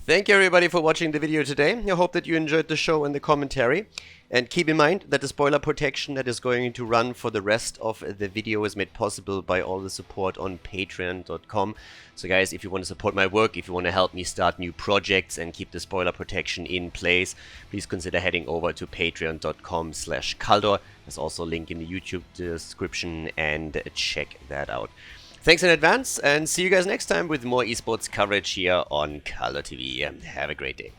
B: Thank you everybody for watching the video today. I hope that you enjoyed the show and the commentary. And keep in mind that the spoiler protection that is going to run for the rest of the video is made possible by all the support on patreon.com. So guys, if you want to support my work, if you want to help me start new projects and keep the spoiler protection in place, please consider heading over to patreon.com/Khaldor. There's also a link in the YouTube description, and check that out. Thanks in advance, and see you guys next time with more esports coverage here on Khaldor TV. Have a great day.